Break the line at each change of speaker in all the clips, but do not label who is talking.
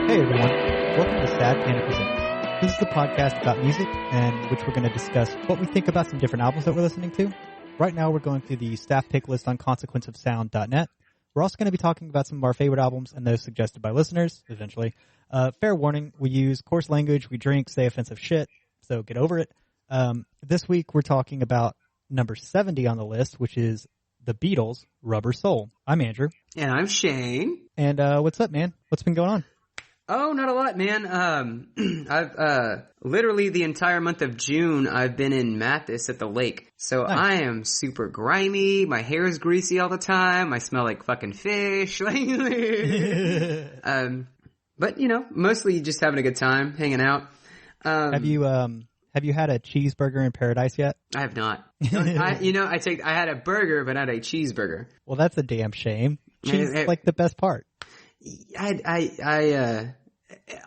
Hey everyone, welcome to Sad Panda Presents. This is the podcast about music and which we're going to discuss what we think about some different albums that we're listening to. Right now we're going through the staff pick list on consequenceofsound.net. We're also going to be talking about some of our favorite albums and those suggested by listeners, eventually. Fair warning, we use coarse language, we drink, say offensive shit, so get over it. This week we're talking about number 70 on the list, which is the Beatles, Rubber Soul. I'm Andrew.
And I'm Shane.
And what's up, man? What's been going on?
Oh, not a lot, man. I've literally the entire month of June I've been in Mathis at the lake. So
Nice.
I am super grimy, my hair is greasy all the time, I smell like fucking fish. But you know, mostly just having a good time, hanging out.
Have you had a cheeseburger in paradise yet?
I have not. I had a burger but not a cheeseburger.
Well, that's a damn shame. Cheese is like the best part.
I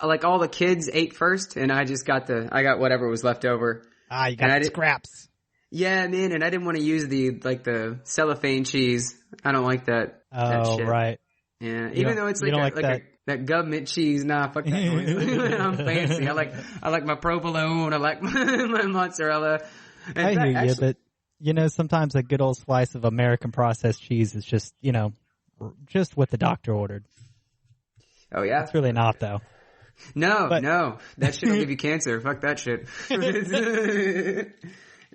like all the kids ate first, and I got whatever was left over.
Ah, you got scraps.
Yeah, man, and I didn't want to use the cellophane cheese. I don't like that.
Oh,
that shit.
right.
Yeah, even though it's that government cheese. Nah, fuck that noise. I'm fancy. I like my provolone. I like my mozzarella.
I hear you, but sometimes a good old slice of American processed cheese is just what the doctor ordered.
Oh yeah,
it's really not though.
No, that shit will give you cancer. Fuck that shit.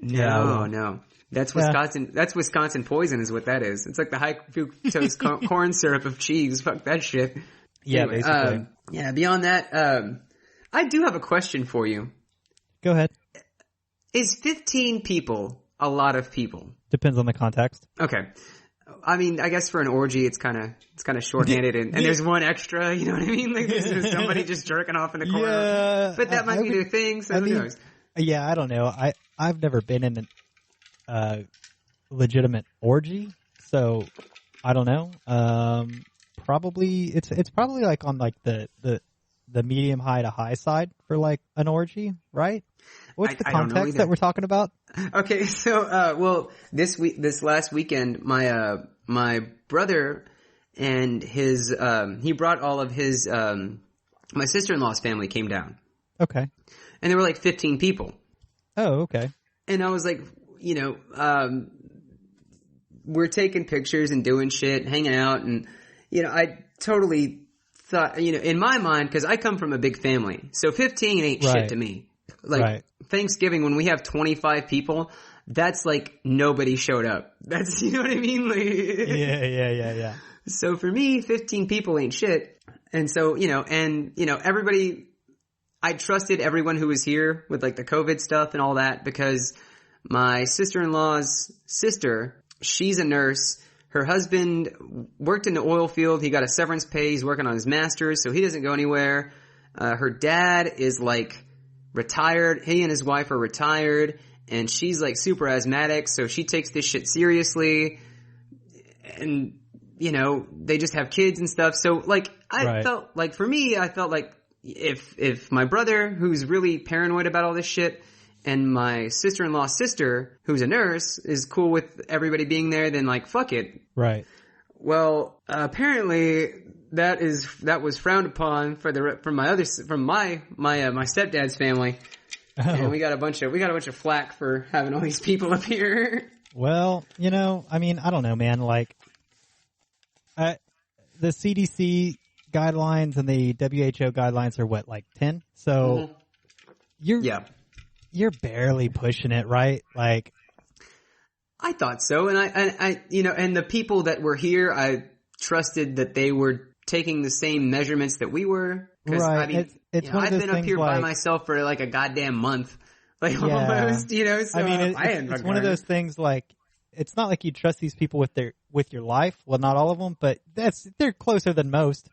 No. That's Wisconsin. That's Wisconsin poison, is what that is. It's like the high fructose corn syrup of cheese. Fuck that shit.
Yeah,
anyway,
basically.
Beyond that, I do have a question for you.
Go ahead.
Is 15 people a lot of people?
Depends on the context.
Okay. I mean, I guess for an orgy, it's kind of shorthanded, and there's one extra. You know what I mean? Like there's somebody just jerking off in the corner.
Yeah,
but that might be their thing. So who knows?
Yeah, I don't know. I've never been in a legitimate orgy, so I don't know. Probably it's probably like on like the medium high to high side for like an orgy, right? What's the context that we're talking about?
Okay, so this last weekend, my brother and his he brought all of his my sister-in-law's family came down.
Okay.
And there were like 15 people.
Oh, okay.
And I was like, we're taking pictures and doing shit, hanging out, and I totally thought, in my mind, because I come from a big family, so 15 ain't shit to me. Like Thanksgiving, when we have 25 people, that's like nobody showed up. That's, you know what I mean? Like,
yeah.
So for me, 15 people ain't shit. And so, everybody, I trusted everyone who was here with like the COVID stuff and all that, because my sister-in-law's sister, she's a nurse. Her husband worked in the oil field. He got a severance pay. He's working on his master's, so he doesn't go anywhere. Her dad is like retired. He and his wife are retired, and she's like super asthmatic, so she takes this shit seriously. And they just have kids and stuff. So like I felt like, for me, I felt like if my brother, who's really paranoid about all this shit, and my sister-in-law's sister, who's a nurse, is cool with everybody being there, then like fuck it.
Right.
Well, apparently that was frowned upon from my stepdad's family. Oh. And we got a bunch of flack for having all these people up here.
Well, I mean, I don't know, man. Like, the CDC guidelines and the WHO guidelines are what, like 10? So you're barely pushing it, right? Like,
I thought so, and I and the people that were here, I trusted that they were taking the same measurements that we were.
Right.
I mean, I've been up here by
like,
myself for like a goddamn month, like almost, So
I mean, it's one of those things. Like, it's not like you trust these people with your life. Well, not all of them, but they're closer than most.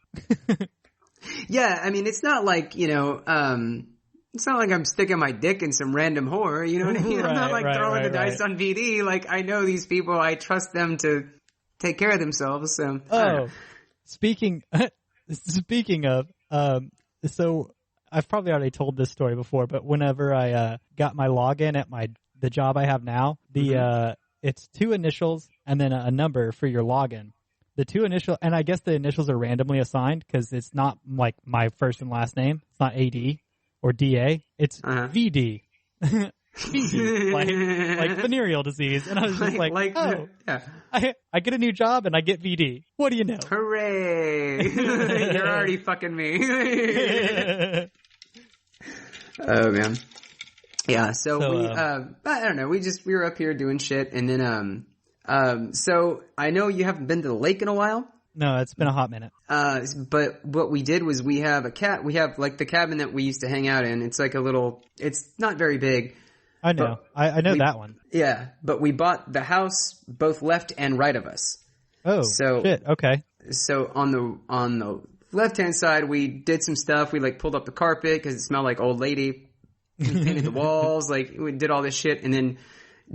Yeah, I mean, it's not like it's not like I'm sticking my dick in some random whore, you know what I mean? I'm not like throwing the dice on VD. Like, I know these people, I trust them to take care of themselves. So,
speaking of, so I've probably already told this story before, but whenever I got my login at the job I have now, it's 2 initials and then a number for your login. the two initial, and I guess the initials are randomly assigned because it's not like my first and last name. It's not AD or DA. It's VD. VD, like venereal disease. And I was just I get a new job and I get VD. What do you know?
Hooray! You're already fucking me. Oh man. Yeah, so we, I don't know, we were up here doing shit, and then, so I know you haven't been to the lake in a while.
No, it's been a hot minute.
But what we did was we have like the cabin that we used to hang out in. It's like it's not very big.
I know. I know that one.
Yeah, but we bought the house both left and right of us.
Oh, shit, okay.
So on the left-hand side, we did some stuff. We like pulled up the carpet because it smelled like old lady. We painted the walls, like we did all this shit, and then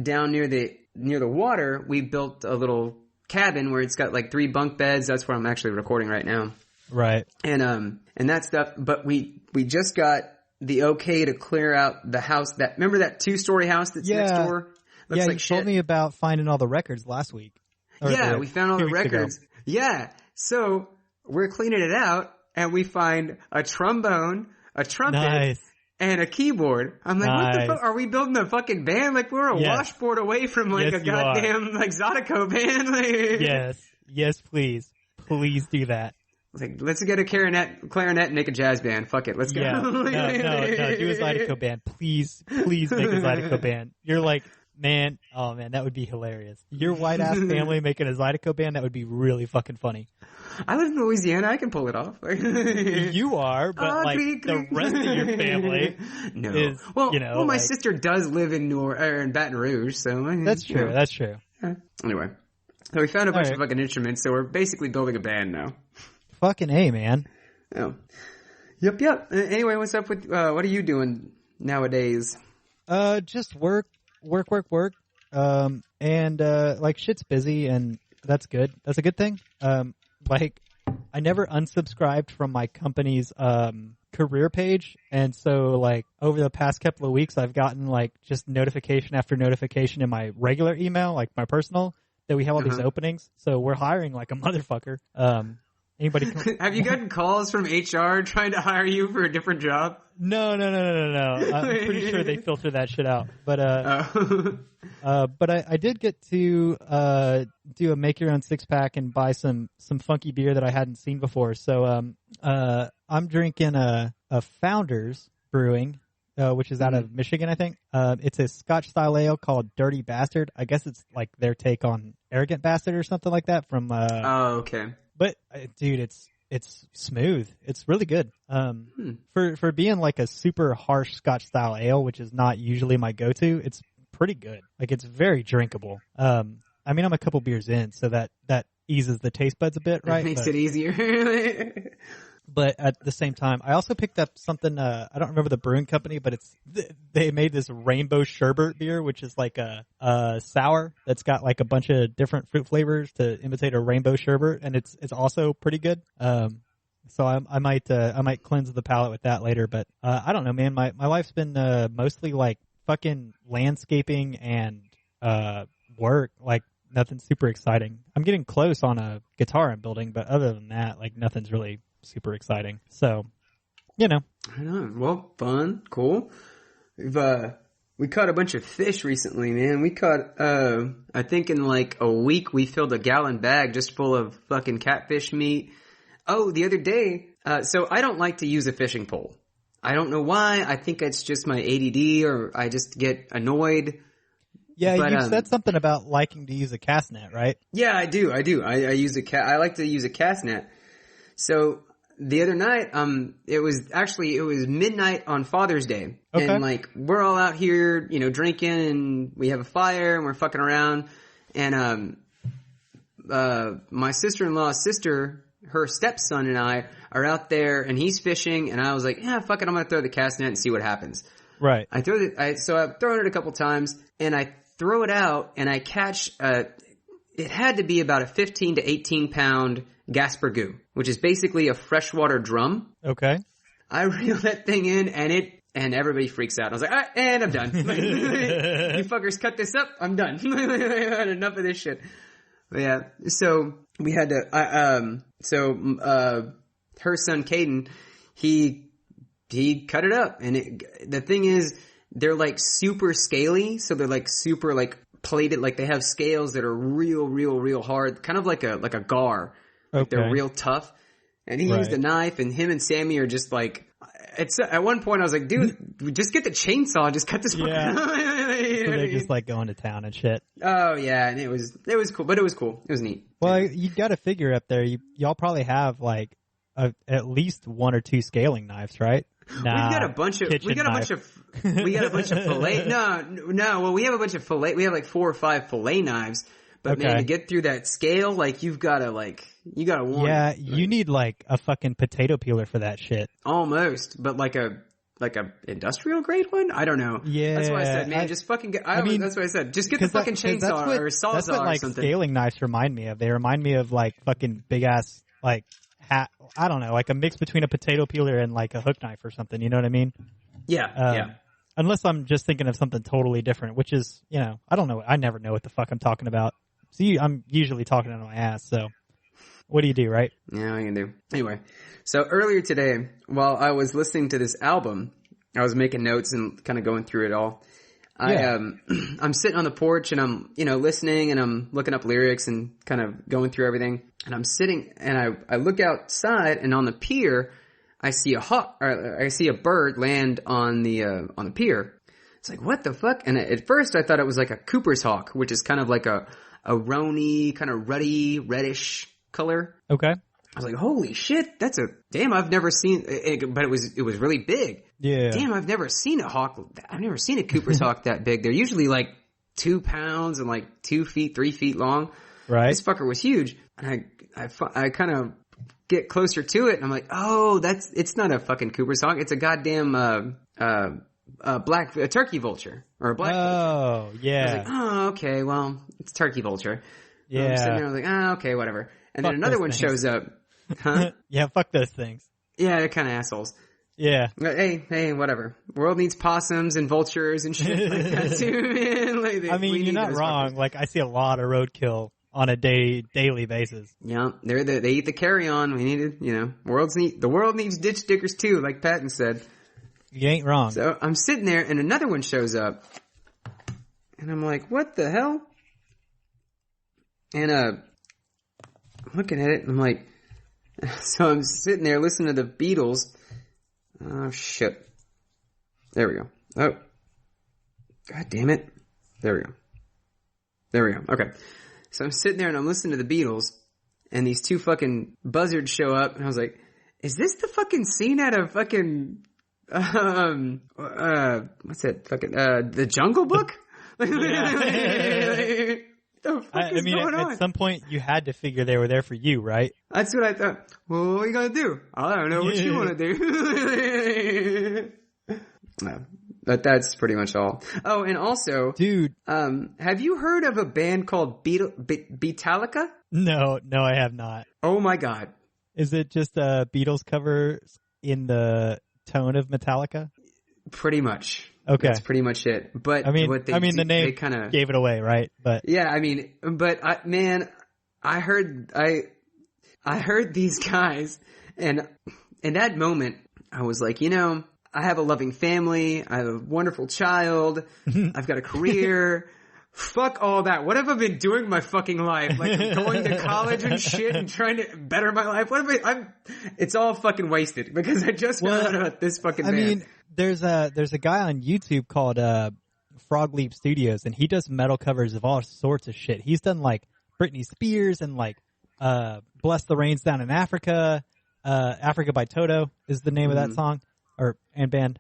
down near the water, we built a little cabin where it's got like 3 bunk beds. That's where I'm actually recording right now.
Right.
And that stuff. But we just got the okay to clear out the house. Remember that 2-story house that's next door? Looks like
you
shit.
told me about finding all the records last week.
We found all the records. Ago. Yeah. So we're cleaning it out, and we find a trombone, a trumpet.
Nice.
And a keyboard. I'm like, what the fuck? Are we building a fucking band? Like, we're a washboard away from like a goddamn like Zydeco band. Like,
yes, please. Please do that.
Like, let's get a clarinet and make a jazz band. Fuck it. Let's go.
Yeah. No, do a Zydeco band. Please make a Zydeco band. You're like, man, that would be hilarious. Your white ass family making a Zydeco band, that would be really fucking funny.
I live in Louisiana. I can pull it off.
You are, but the rest of your family is,
well, my sister does live in Baton Rouge, so
that's true. That's true.
Anyway, so we found a bunch of fucking instruments, so we're basically building a band now.
Fucking A, man.
Oh, yep. Anyway, what's up with what are you doing nowadays?
Just work. And like shit's busy, and that's good. That's a good thing. Like, I never unsubscribed from my company's career page, and so like over the past couple of weeks, I've gotten like just notification after notification in my regular email, like my personal, that we have all these openings. So we're hiring like a motherfucker. Anybody?
Have you gotten calls from HR trying to hire you for a different job?
No. I'm pretty sure they filter that shit out. But I did get to do a make your own 6-pack and buy some funky beer that I hadn't seen before. So I'm drinking a Founders Brewing, which is out of Michigan, I think. It's a Scotch style ale called Dirty Bastard. I guess it's like their take on Arrogant Bastard or something like that from
Oh, okay.
But dude, it's smooth. It's really good. For being like a super harsh Scotch style ale, which is not usually my go-to, it's pretty good. Like, it's very drinkable. I mean, I'm a couple beers in, so that eases the taste buds a bit, right?
It makes it easier.
But at the same time, I also picked up something, I don't remember the brewing company, but they made this rainbow sherbet beer, which is like a sour that's got like a bunch of different fruit flavors to imitate a rainbow sherbet, and it's also pretty good. So I might cleanse the palate with that later, but I don't know, man. My life's been mostly like fucking landscaping and work, like nothing super exciting. I'm getting close on a guitar I'm building, but other than that, like nothing's really super exciting. So, you know.
I know. Well, fun, cool. We caught a bunch of fish recently, man. We caught, I think in like a week we filled a gallon bag just full of fucking catfish meat. Oh, the other day, so I don't like to use a fishing pole. I don't know why. I think it's just my ADD, or I just get annoyed.
Yeah, but, you said something about liking to use a cast net, right?
Yeah, I do. I use I like to use a cast net. So the other night, it was midnight on Father's Day. Okay. And like, we're all out here, drinking, and we have a fire and we're fucking around. And, my sister-in-law's sister, her stepson and I are out there and he's fishing, and I was like, yeah, fuck it, I'm gonna throw the cast net and see what happens.
Right.
So I've thrown it a couple times, and I throw it out and I catch, it had to be about a 15 to 18 pound Gasper-goo, which is basically a freshwater drum.
Okay.
I reel that thing in, and everybody freaks out. I was like, all right, and I'm done. You fuckers cut this up, I'm done. I had enough of this shit. Yeah. So we had to, her son Caden, he cut it up, and the thing is, they're like super scaly, so they're like super like plated, like they have scales that are real hard, kind of like a gar. Like
Okay.
they're real tough. And he used a knife, and him and Sammy are just like, at one point I was like, dude, just get the chainsaw and just cut this fucker.
Yeah. So they're just like going to town and shit.
Oh yeah, and it was cool, but it was cool. It was neat.
Well, you got to figure up there, y'all probably have like at least one or two scaling knives, right?
Nah, we got a bunch of fillet. No. Well, we have a bunch of fillet. We have like 4 or 5 fillet knives. But man, to get through that scale, like you gotta want.
Yeah, you need like a fucking potato peeler for that shit.
Almost, but like a industrial grade one. I don't know.
Yeah,
that's why I said, man, just fucking get. That's what I said. Just get the fucking chainsaw or sawzall
that's what, like,
or something.
Scaling knives remind me of. They remind me of like fucking big ass like hat. I don't know, like a mix between a potato peeler and like a hook knife or something. You know what I mean?
Yeah. Yeah.
Unless I'm just thinking of something totally different, which is, I don't know. I never know what the fuck I'm talking about. See, I'm usually talking out of my ass, so what do you do, right?
Yeah, what you can do. Anyway, so earlier today, while I was listening to this album, I was making notes and kind of going through it all. I'm sitting on the porch and I'm, listening, and I'm looking up lyrics and kind of going through everything. And I'm sitting and I look outside, and on the pier, I see a bird land on the pier. It's like, what the fuck? And at first I thought it was like a Cooper's hawk, which is kind of like a rony, kind of ruddy, reddish color. Okay. I was like, holy shit, I've never seen it, but it was really big. Yeah. Damn, I've never seen a hawk. I've never seen a Cooper's hawk that big. They're usually like 2 pounds and like 2 feet, 3 feet long. Right. This fucker was huge. And I kind of get closer to it, and I'm like, oh, it's not a fucking Cooper's hawk. It's a goddamn, a turkey vulture or a black vulture. Oh, yeah. I was like, oh, okay, well, it's turkey vulture. Yeah. I'm sitting there, I was like, oh, okay, whatever. And then another one shows up. Huh? Yeah, fuck those things. Yeah, they're kind of assholes. Yeah. But hey, whatever. World needs possums and vultures and shit like that too, man. Like
you're not wrong. Fuckers. Like, I see a lot of roadkill on a daily basis.
Yeah, they eat the carrion. We need it, the world needs ditch diggers too, like Patton said.
You ain't wrong.
So I'm sitting there, and another one shows up, and I'm like, what the hell? And I'm looking at it, and I'm like, so I'm sitting there listening to the Beatles. Oh shit! There we go. Oh, god damn it! There we go. Okay, so I'm sitting there and I'm listening to the Beatles, and these 2 fucking buzzards show up, and I was like, is this the fucking scene out of fucking what's that fucking the Jungle Book? The fuck is going on?
At some point you had to figure they were there for you, right?
That's what I thought. Well, what are you gonna do? I don't know what you want to do. No, that's pretty much all. Oh, and also, dude, have you heard of a band called Beatalica?
No, I have not.
Oh my god,
is it just Beatles covers in the tone of Metallica?
Pretty much.
Okay.
That's pretty much it. But
the name kind of gave it away, right? But
yeah, I heard these guys, and in that moment I was like, I have a loving family, I have a wonderful child, I've got a career. Fuck all that. What have I been doing in my fucking life? Like, I'm going to college and shit and trying to better my life. It's all fucking wasted because I just found out about this fucking band.
There's a guy on YouTube called Frog Leap Studios, and he does metal covers of all sorts of shit. He's done like Britney Spears and like Bless the Rains Down in Africa. Africa by Toto is the name of that song and band.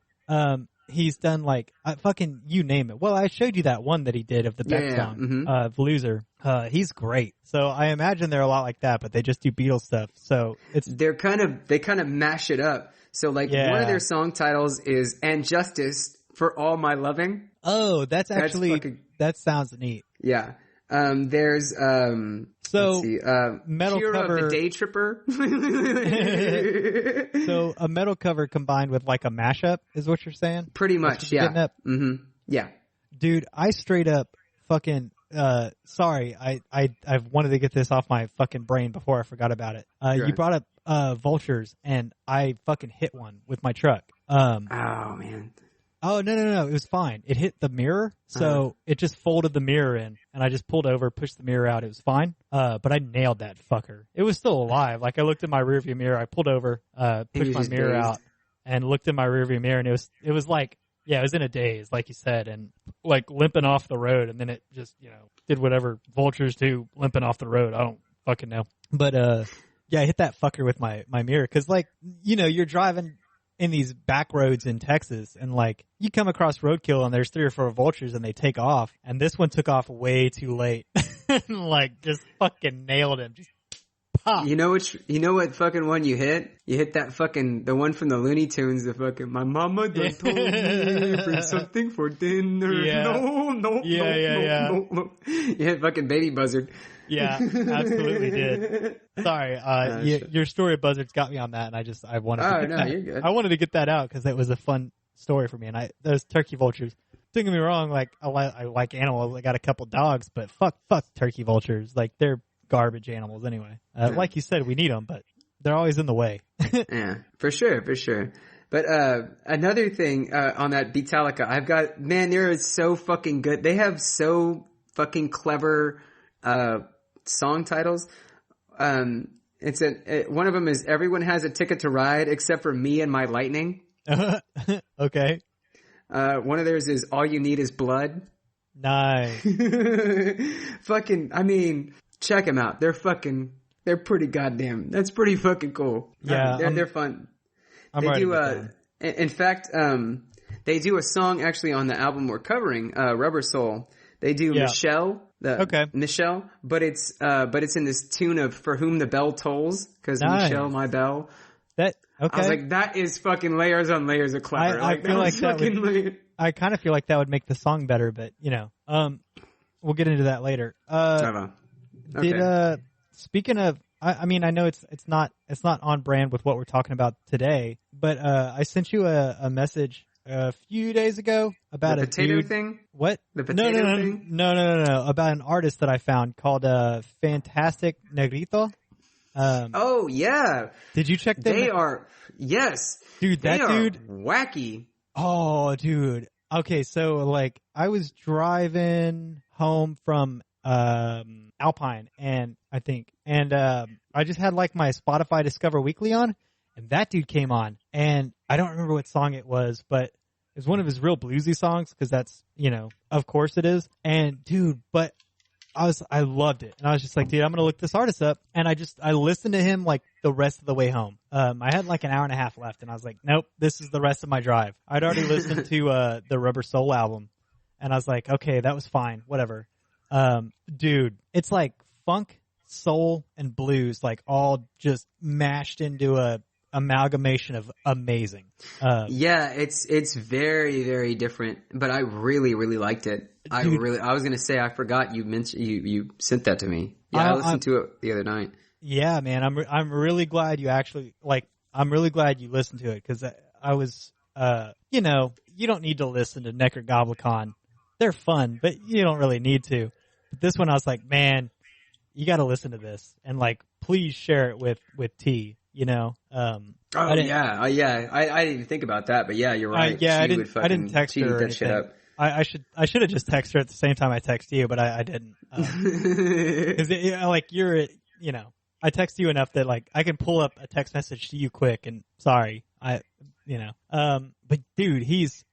He's done like fucking you name it. Well, I showed you that one that he did of the Beck song, Loser. He's great. So I imagine they're a lot like that, but they just do Beatles stuff. So
they kind of mash it up. So like one of their song titles is "And Justice for All My Loving."
Oh, that sounds neat.
Yeah. There's
metal
Hero
cover
of the Day Tripper.
So a metal cover combined with like a mashup is what you're saying?
Pretty much, yeah.
Mm-hmm.
Yeah.
Dude, I straight up fucking sorry, I've wanted to get this off my fucking brain before I forgot about it. You brought up vultures, and I fucking hit one with my truck.
Oh man.
Oh no, it was fine. It hit the mirror, so it just folded the mirror in, and I just pulled over, pushed the mirror out. It was fine. But I nailed that fucker. It was still alive. Like I looked in my rearview mirror, I pulled over, pushed my mirror out, and looked in my rearview mirror, and it was like, yeah, it was in a daze, like you said, and like limping off the road, and then it just, did whatever vultures do, limping off the road. I don't fucking know. But yeah, I hit that fucker with my mirror, because like, you're driving in these back roads in Texas, and like you come across roadkill and there's 3 or 4 vultures and they take off, and this one took off way too late. And like just fucking nailed him. Just pop.
You know what fucking one you hit? You hit that fucking, the one from the Looney Tunes, the fucking, my mama done told me bring something for dinner.
Yeah.
No. You hit fucking Baby Buzzard.
Yeah, absolutely did. Sorry, your story of buzzards got me on that, and I wanted to get that.
You're good.
I wanted to get that out because it was a fun story for me. And those turkey vultures. Don't get me wrong, like I like animals. I got a couple dogs, but fuck turkey vultures. Like they're garbage animals anyway. Like you said, we need them, but they're always in the way.
Yeah, for sure. But another thing on that Beatallica, I've got, man, they're so fucking good. They have so fucking clever song titles. One of them is Everyone Has a Ticket to Ride Except for Me and My Lightning.
Okay.
One of theirs is All You Need Is Blood.
Nice.
Fucking, I mean, check them out. They're pretty goddamn, that's pretty fucking cool.
Yeah.
They're fun.
They
do, in fact, they do a song actually on the album we're covering, Rubber Soul. They do Michelle. Michelle, but it's in this tune of For Whom the Bell Tolls, because
nice.
Michelle, my bell.
Okay.
I was like, that is fucking layers on layers of clever.
I feel like that would, I kind of feel like that would make the song better, but we'll get into that later.
Okay.
Speaking of, I mean, I know it's not on brand with what we're talking about today, but I sent you a message a few days ago about
the potato
dude.
thing?
What?
The potato thing?
No. About an artist that I found called Fantastic Negrito.
Oh yeah.
Did you check them?
They are, yes.
Dude, that dude.
Wacky.
Oh, dude. Okay, so like I was driving home from Alpine, and I just had like my Spotify Discover Weekly on, and that dude came on, and I don't remember what song it was, but it was one of his real bluesy songs, because that's, of course it is. And dude, but I loved it, and I was just like, dude, I'm gonna look this artist up, and I listened to him like the rest of the way home. I had like an hour and a half left, and I was like, nope, this is the rest of my drive. I'd already listened to the Rubber Soul album, and I was like, okay, that was fine, whatever. Dude, it's like funk, soul, and blues, like all just mashed into a amalgamation of amazing.
Yeah, it's very, very different, but I really, really liked it. I was gonna say, I forgot you mentioned, you sent that to me. Yeah, I listened to it the other night.
Yeah, man, I'm really glad you actually, I'm really glad you listened to it, because I was, you don't need to listen to Necker Goblicon. They're fun, but you don't really need to. But this one, I was like, man, you got to listen to this, and like, please share it with T. I
didn't even think about that, but yeah, you're right.
I didn't text her or
that shit up.
I should have just texted her at the same time I text you, but I didn't. Because I text you enough that like I can pull up a text message to you quick, and sorry, but dude, he's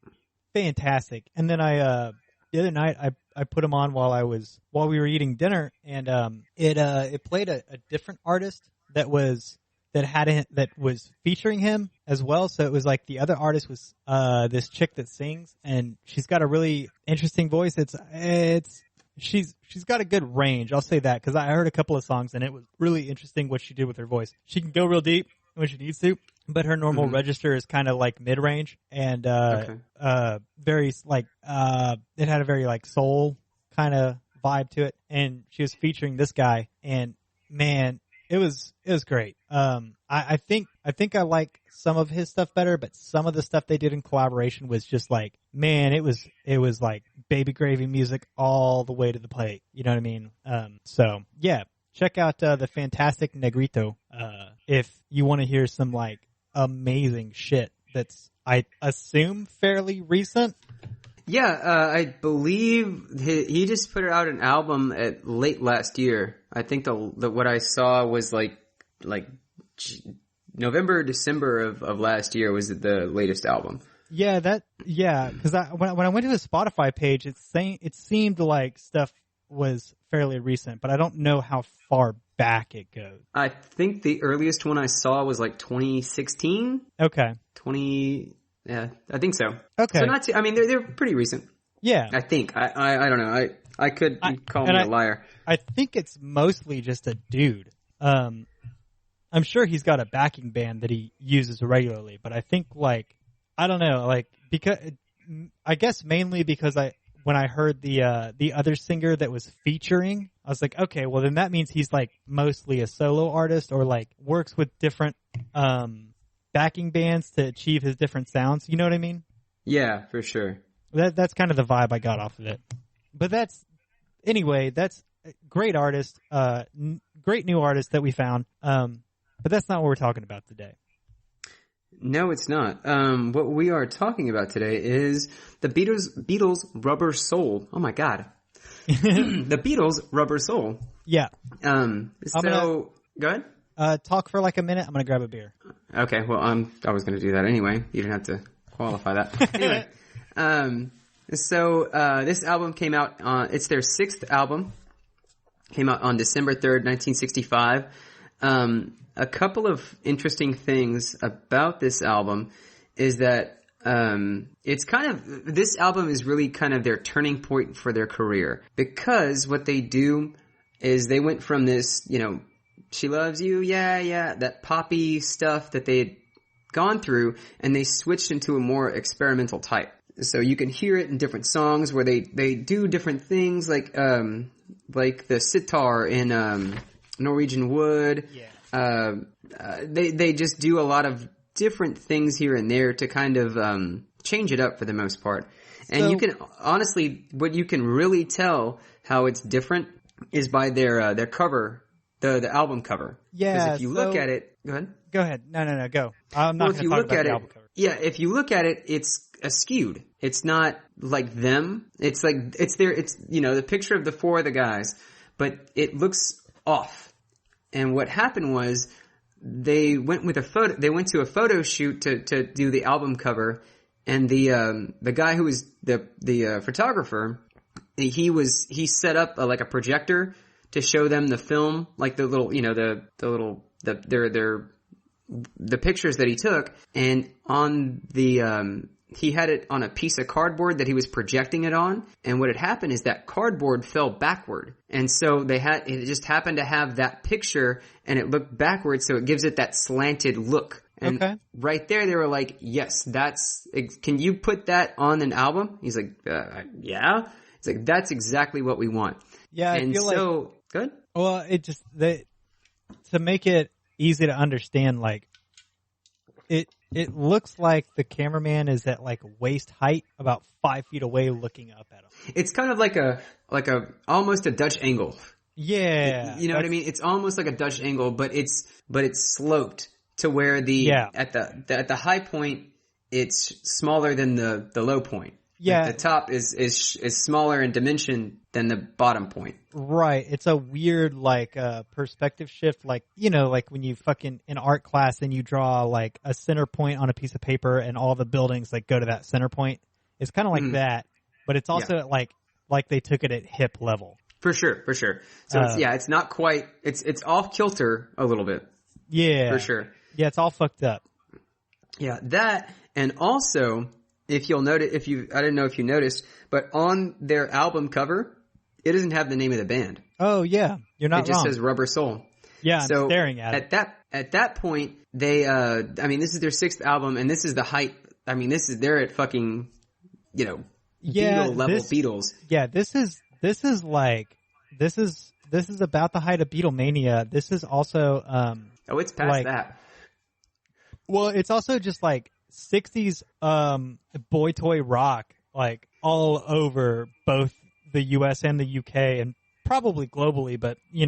fantastic. And then the other night I put him on while we were eating dinner, and it played a different artist that was featuring him as well. So it was like the other artist was this chick that sings, and she's got a really interesting voice. She's got a good range, I'll say that, because I heard a couple of songs and it was really interesting what she did with her voice. She can go real deep when she needs to, but her normal register is kind of like mid-range, and very like it had a very like soul kind of vibe to it. And she was featuring this guy, and man, it was great. I think I like some of his stuff better, but some of the stuff they did in collaboration was just like, man, it was like baby gravy music all the way to the plate. You know what I mean? So yeah, check out the Fantastic Negrito if you want to hear some like amazing shit that's, I assume, fairly recent.
Yeah, I believe he just put out an album at late last year. I think the what I saw was like November, December of last year was the latest album.
Yeah, because when I went to his Spotify page, it seemed like stuff was fairly recent, but I don't know how far back it goes.
I think the earliest one I saw was like 2016.
Okay.
Yeah, I think so.
Okay.
So not too, I mean, they're pretty recent.
Yeah.
I think. I don't know. I could call me a liar.
I think it's mostly just a dude. I'm sure he's got a backing band that he uses regularly, but I think like, I don't know, like, because I guess mainly because when I heard the other singer that was featuring, I was like, okay, well then that means he's like mostly a solo artist or like works with different backing bands to achieve his different sounds. You know what I mean?
Yeah, for sure.
That's kind of the vibe I got off of it. But that's a great artist, great new artist that we found. But that's not what we're talking about today.
No, it's not. What we are talking about today is the Beatles Rubber Soul. Oh my God. The Beatles Rubber Soul.
Yeah.
Go ahead.
Talk for like a minute. I'm going to grab a beer.
Okay. Well, I was going to do that anyway. You didn't have to qualify that. Anyway. This album came out it's their 6th album. Came out on December 3rd, 1965. A couple of interesting things about this album is that this album is really kind of their turning point for their career, because what they do is they went from this, she loves you, yeah, that poppy stuff that they had gone through, and they switched into a more experimental type. So you can hear it in different songs where they do different things, like the sitar in Norwegian Wood.
Yeah.
They just do a lot of different things here and there to kind of change it up for the most part. And you can honestly, what you can really tell how it's different is by their cover, the album cover.
Yeah.
Because if you look at it, go ahead.
Go ahead. No, go. I'm not going to talk about the album cover.
Yeah, if you look at it, it's skewed. It's not like them. It's like the picture of the 4 of the guys, but it looks off. And what happened was they went to a photo shoot to do the album cover, and the guy who was the photographer, he set up like a projector to show them the film, like the little, the pictures that he took, and on he had it on a piece of cardboard that he was projecting it on, and what had happened is that cardboard fell backward, and so it just happened to have that picture, and it looked backward, so it gives it that slanted look. And right there, they were like, "Yes, can you put that on an album?" He's like, "Yeah." It's like, "That's exactly what we want."
Yeah,
and
I feel
good.
Well, to make it easy to understand, like it looks like the cameraman is at like waist height, about 5 feet away, looking up at him. It's
kind of like almost a Dutch angle.
Yeah.
You know what I mean? It's almost like a Dutch angle, but it's sloped to where at the high point, it's smaller than the low point.
Yeah.
Like the top is smaller in dimension than the bottom point.
Right. It's a weird perspective shift, like when you fucking in art class and you draw like a center point on a piece of paper and all the buildings like go to that center point. It's kind of like that, but it's also like they took it at hip level.
For sure. So it's not quite, it's off kilter a little bit.
Yeah.
For sure.
Yeah, it's all fucked up.
Yeah, that, and also, if you'll notice, I didn't know if you noticed, but on their album cover, it doesn't have the name of the band.
Oh yeah, you're not wrong.
It just says Rubber Soul.
Yeah, I'm staring at it.
At that point, they, this is their 6th album, and this is the height. They're at fucking, Beatle level Beatles.
Yeah, this is about the height of Beatlemania. This is also,
it's past that.
Well, it's also just like 60s boy toy rock, like all over both the U.S. and the U.K. and probably globally, but we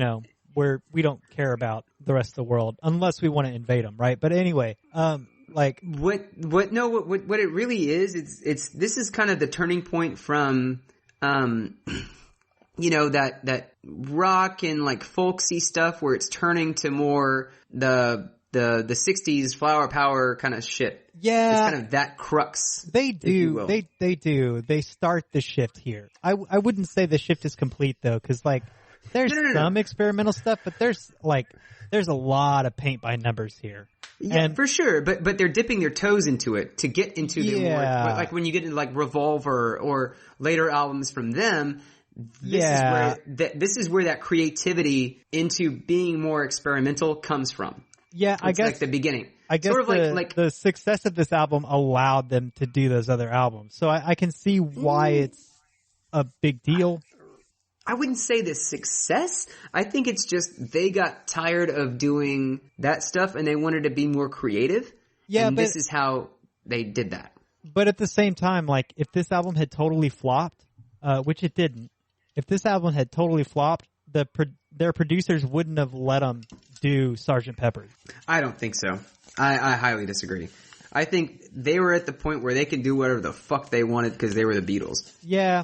don't care about the rest of the world unless we want to invade them, right? But anyway, what
it really is, this is kind of the turning point from, that rock and like folksy stuff where it's turning to more the 60s flower power kind of shit.
Yeah.
It's kind of that crux.
They do. They do. They start the shift here. I wouldn't say the shift is complete though, cause like there's some experimental stuff, but there's a lot of paint by numbers here.
Yeah,
and,
for sure. But they're dipping their toes into it to get into the more, like when you get into like Revolver or later albums from them, this is where that creativity into being more experimental comes from.
Yeah,
it's
I guess
like the beginning.
I guess
sort of like
the success of this album allowed them to do those other albums. So I can see why it's a big deal.
I wouldn't say the success. I think it's just they got tired of doing that stuff and they wanted to be more creative. Yeah, and this is how they did that.
But at the same time, like if this album had totally flopped, which it didn't, if this album had totally flopped, their producers wouldn't have let them do Sgt. Pepper.
I don't think so. I highly disagree. I think they were at the point where they can do whatever the fuck they wanted because they were the Beatles.
Yeah.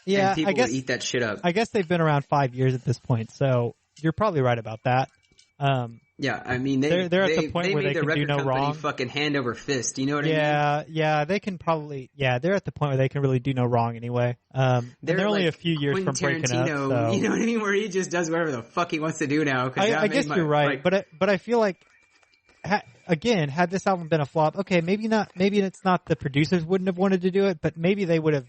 Yeah,
and people will eat that shit up.
I guess they've been around 5 years at this point, so you're probably right about that.
Yeah, I mean they're at the point where they can do no wrong. Fucking hand over fist, you know what I mean?
Yeah, they can probably. Yeah, they're at the point where they can really do no wrong anyway. They're only a few years from breaking up. So.
You know what I mean? Where he just does whatever the fuck he wants to do now.
I guess you're right, but I feel like. Again, had this album been a flop, okay, maybe not. Maybe it's not the producers wouldn't have wanted to do it, but maybe they would have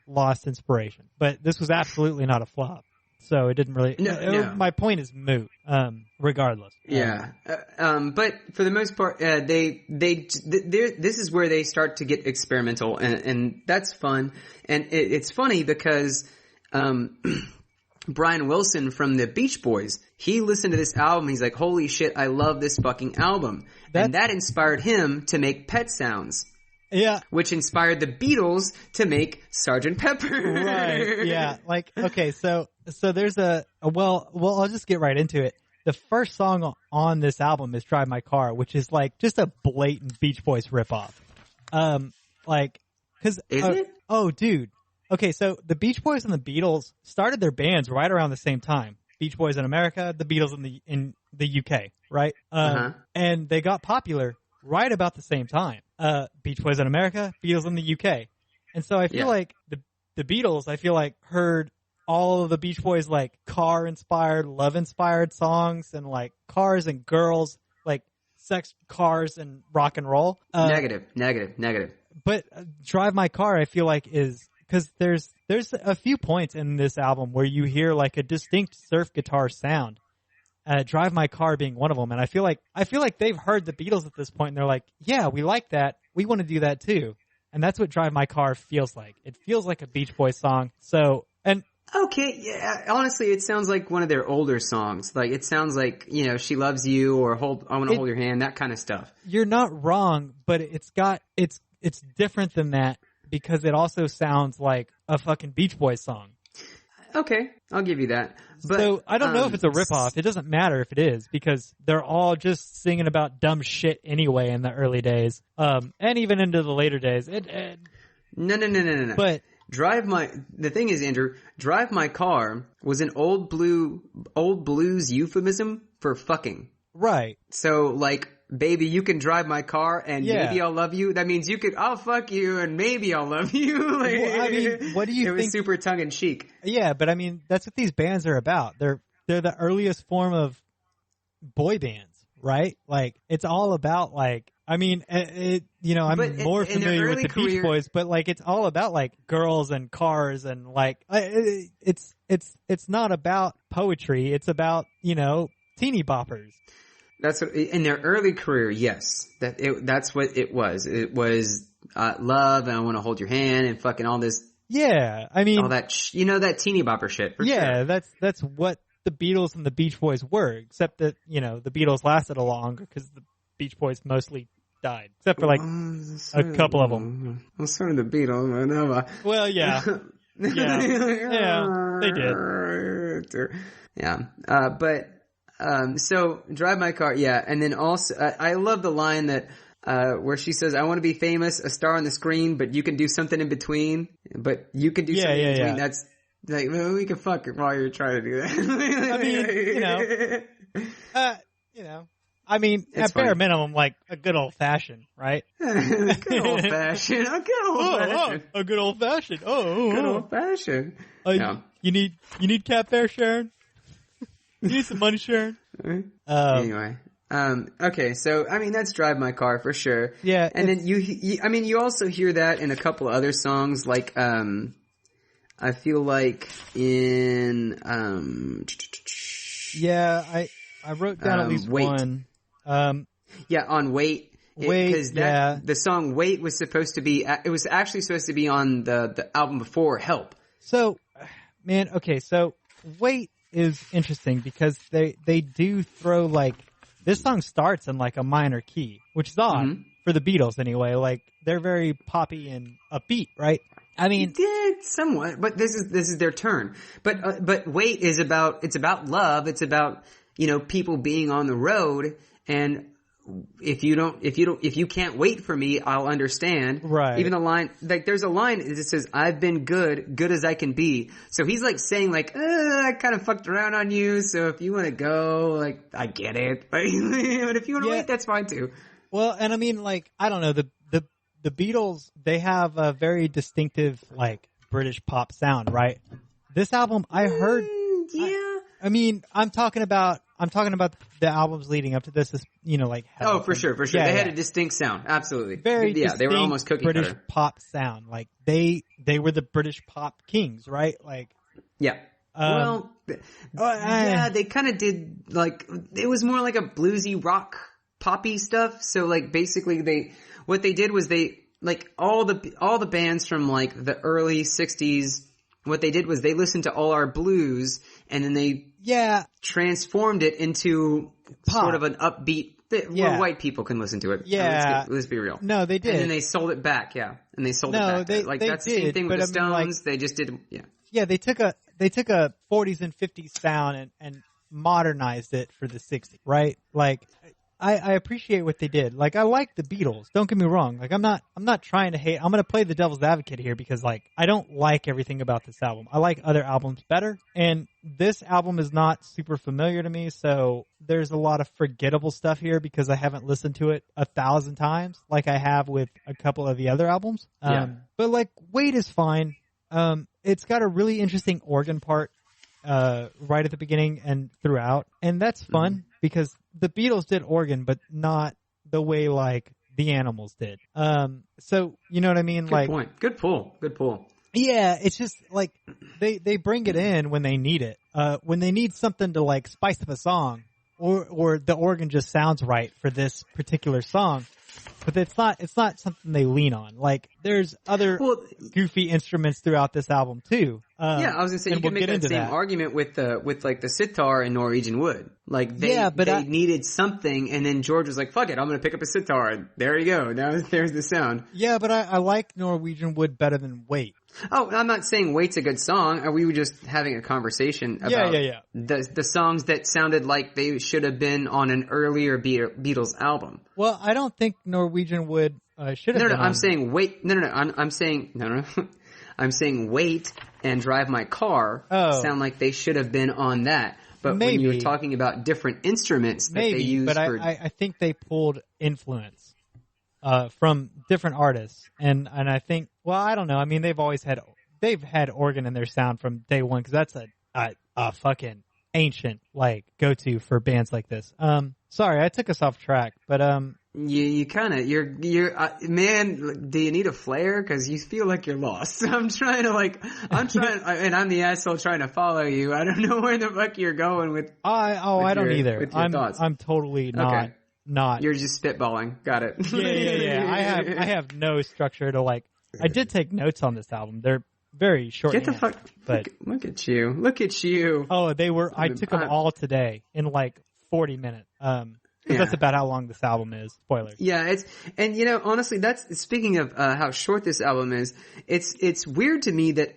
lost inspiration. But this was absolutely not a flop, so it didn't really. No. My point is moot, regardless.
Yeah, but for the most part, this is where they start to get experimental, and that's fun. And it's funny because Brian Wilson from the Beach Boys, he listened to this album. He's like, holy shit, I love this fucking album. And that inspired him to make Pet Sounds.
Yeah.
Which inspired the Beatles to make Sgt. Pepper.
Right. Yeah. Okay, so there's well, I'll just get right into it. The first song on this album is Drive My Car, which is just a blatant Beach Boys ripoff. Is it? Oh, dude. Okay, so the Beach Boys and the Beatles started their bands right around the same time. Beach Boys in America, the Beatles in the UK, right? And they got popular right about the same time. Beach Boys in America, Beatles in the UK. And so I feel like the Beatles, heard all of the Beach Boys car-inspired, love-inspired songs and cars and girls, sex, cars, and rock and roll.
Negative.
But Drive My Car, I feel is... Because there's a few points in this album where you hear a distinct surf guitar sound. Drive My Car being one of them, and I feel like they've heard the Beatles at this point, and they're like, yeah, we like that, we want to do that too, and that's what Drive My Car feels like. It feels like a Beach Boys song. So
okay, yeah, honestly, it sounds like one of their older songs. It sounds like She Loves You or I Want to Hold Your Hand, that kind of stuff.
You're not wrong, but it's different than that. Because it also sounds like a fucking Beach Boys song.
Okay, I'll give you that. But,
so I don't know if it's a ripoff. It doesn't matter if it is, because they're all just singing about dumb shit anyway in the early days, and even into the later days.
No.
But
the thing is, Andrew, Drive My Car was an old blues euphemism for fucking.
Right.
So baby, you can drive my car and maybe I'll love you. That means I'll fuck you and maybe I'll love you.
What do you think?
It was super tongue in cheek.
Yeah, but that's what these bands are about. They're the earliest form of boy bands, right? It's all about I'm more familiar with the Beach Boys, but it's all about girls and cars and it's not about poetry. It's about, teeny boppers.
That's what, in their early career, yes. That's what it was. It was love and I want to hold your hand and fucking all this.
Yeah,
all that that teeny bopper shit. For sure.
That's what the Beatles and the Beach Boys were. Except that the Beatles lasted a longer because the Beach Boys mostly died, except for like a couple of them.
Well, so did the Beatles.
Well, yeah. Yeah, they did.
So Drive My Car, yeah. And then also, I love the line that, where she says, I want to be famous, a star on the screen, but you can do something in between. But you can do something in between.
Yeah.
That's like, well, we can fuck it while you're trying to do that.
I mean,
It's
at bare
funny.
minimum, like a good old fashioned, right?
Good old fashioned. A good old fashioned.
A good old fashioned.
Good old fashioned.
You need cat fare, Sharon? You need some money, Sharon?
Anyway. Okay, so, I mean, that's Drive My Car for sure.
Yeah.
And then you also hear that in a couple of other songs, like, I feel like in,
yeah, I wrote down at least
Wait.
one.
Yeah, on Wait. Because the song Wait was supposed to be, it was actually supposed to be on the album before Help.
So, man, okay, so Wait is interesting because they do throw like, this song starts in like a minor key, which is odd for the Beatles anyway. Like, they're very poppy and upbeat, right? I mean,
somewhat, but this is their turn. But Wait is about, it's about love. It's about, people being on the road, and if you can't wait for me, I'll understand.
Right.
Even the line, like, there's a line that says, I've been good as I can be. So he's like saying like, I kind of fucked around on you. So if you want to go, like, I get it. But if you want to wait, that's fine too.
Well, and I mean, like, I don't know, the Beatles, they have a very distinctive, like, British pop sound, right? This album, I heard,
yeah.
I mean, I'm talking about the albums leading up to this, like,
oh, for sure.
Yeah,
they had a distinct sound. Absolutely.
Very distinct
they were almost cookie
British
cutter.
pop sound. Like, they were the British pop kings, right? Like,
yeah. They kind of did, like, it was more like a bluesy rock poppy stuff. So, like, basically what they did was they, like, all the bands from, like, the early 60s, what they did was they listened to all our blues, and then they transformed it into
pop.
Sort of an upbeat, where white people can listen to it.
Yeah.
Let's be real.
No, they did.
And then they sold it back, And they sold it back. That's the same thing with the Stones. They just did,
Yeah, they took a 40s and 50s sound and modernized it for the 60s, right? Like, I appreciate what they did. Like, I like the Beatles. Don't get me wrong. Like, I'm not trying to hate. I'm going to play the devil's advocate here because, like, I don't like everything about this album. I like other albums better, and this album is not super familiar to me, so there's a lot of forgettable stuff here because I haven't listened to it 1,000 times like I have with a couple of the other albums. But, like, Wait is fine. It's got a really interesting organ part right at the beginning and throughout, and that's fun because the Beatles did organ, but not the way like the Animals did. So you know what I mean?
Good point. Good pull.
Yeah, it's just like they bring it in when they need it. When they need something to like spice up a song, or the organ just sounds right for this particular song. But it's not something they lean on. Like, there's other goofy instruments throughout this album too.
I was gonna say, you can make that same argument with like the sitar and Norwegian Wood. Like, they needed something, and then George was like, fuck it, I'm gonna pick up a sitar, and there you go. Now there's the sound.
Yeah, but I like Norwegian Wood better than Wait.
Oh, I'm not saying Wait's a good song. We were just having a conversation about the songs that sounded like they should have been on an earlier Beatles album.
Well, I don't think Norwegian Wood should have been.
I'm saying Wait. I'm saying Wait and Drive My Car sound like they should have been on that. But when you were talking about different instruments that they used,
I think they pulled influence from different artists, and I think, well, I don't know. I mean, they've had organ in their sound from day one because that's a fucking ancient like go to for bands like this. Sorry, I took us off track, but
you kind of you're man. Do you need a flare? Because you feel like you're lost. I'm trying, and I'm the asshole trying to follow you. I don't know where the fuck you're going with.
I don't either.
With your thoughts.
I'm totally not.
Okay.
Not.
You're just spitballing. Got it.
Yeah. I have no structure to like. I did take notes on this album. They're very short.
Get the fuck.
But
look at you. Look at you.
Oh, they were. I took them all today in like 40 minutes. Because that's about how long this album is. Spoilers.
Yeah, and honestly, that's speaking of how short this album is. It's weird to me that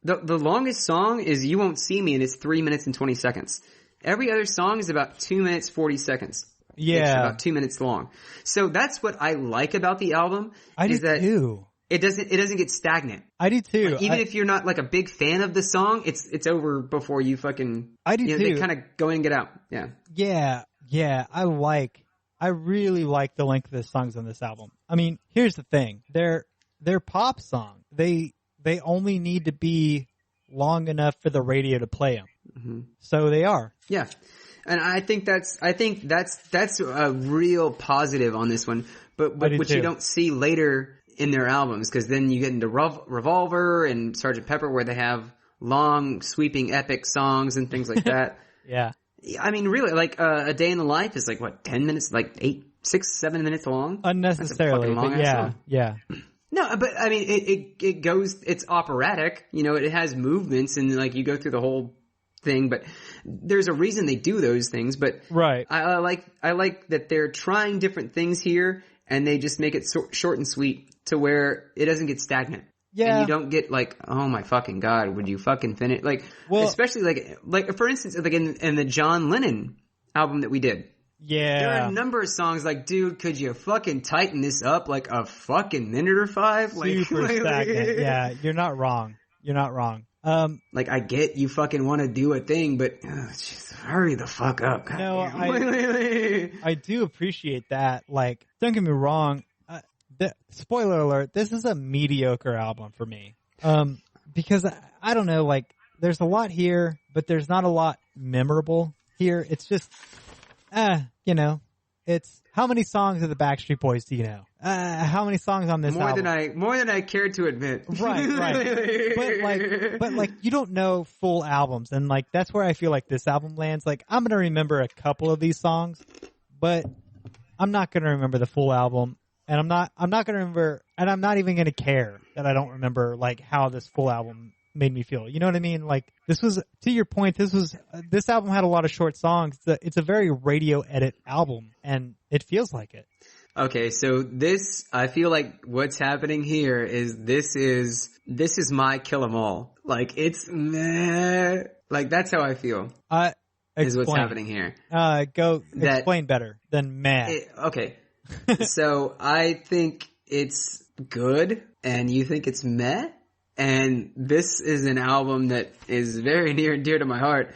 the longest song is "You Won't See Me" and it's 3 minutes and 20 seconds. Every other song is about 2 minutes 40 seconds.
Yeah,
it's about 2 minutes long. So that's what I like about the album.
I do too.
It doesn't get stagnant.
I do too.
Like, even if you're not like a big fan of the song, it's over before you fucking.
I do too.
They kind of go in and get out. Yeah.
Yeah. I really like the length of the songs on this album. I mean, here's the thing: they're pop songs. They only need to be long enough for the radio to play them. Mm-hmm. So they are.
Yeah. And I think that's a real positive on this one, but which you don't see later in their albums, because then you get into Revolver and Sgt. Pepper, where they have long, sweeping, epic songs and things like that.
Yeah.
I mean, really, like A Day in the Life is like what, 10 minutes, like 8, 6, 7 minutes long.
Unnecessarily, but yeah.
No, but I mean, it goes. It's operatic. It has movements, and like you go through the whole thing, but there's a reason they do those things. But
right,
I like that they're trying different things here, and they just make it short and sweet to where it doesn't get stagnant. Yeah, and you don't get like, oh my fucking god, would you fucking finish? Like, especially like for instance, like in the John Lennon album that we did.
Yeah,
there are a number of songs like, dude, could you fucking tighten this up like a fucking minute or 5? Like,
super stagnant. Yeah, you're not wrong.
Like, I get you fucking want to do a thing, but just hurry the fuck up. God
no, I do appreciate that. Like, don't get me wrong. Spoiler alert, this is a mediocre album for me. Because I don't know, like, there's a lot here, but there's not a lot memorable here. It's just, it's how many songs of the Backstreet Boys do you know? How many songs on this album?
More than I care to admit.
Right. But like, you don't know full albums, and like, that's where I feel like this album lands. Like, I'm gonna remember a couple of these songs, but I'm not gonna remember the full album. And I'm not gonna remember, and I'm not even gonna care that I don't remember like how this full album made me feel. You know what I mean? Like, this was, to your point, this album had a lot of short songs. It's a very radio edit album, and it feels like it.
Okay, so I feel like what's happening here is this is my Kill 'Em All. Like, it's meh. Like, that's how I feel. Is what's happening here.
Explain better than meh.
Okay. So I think it's good, and you think it's meh, and this is an album that is very near and dear to my heart.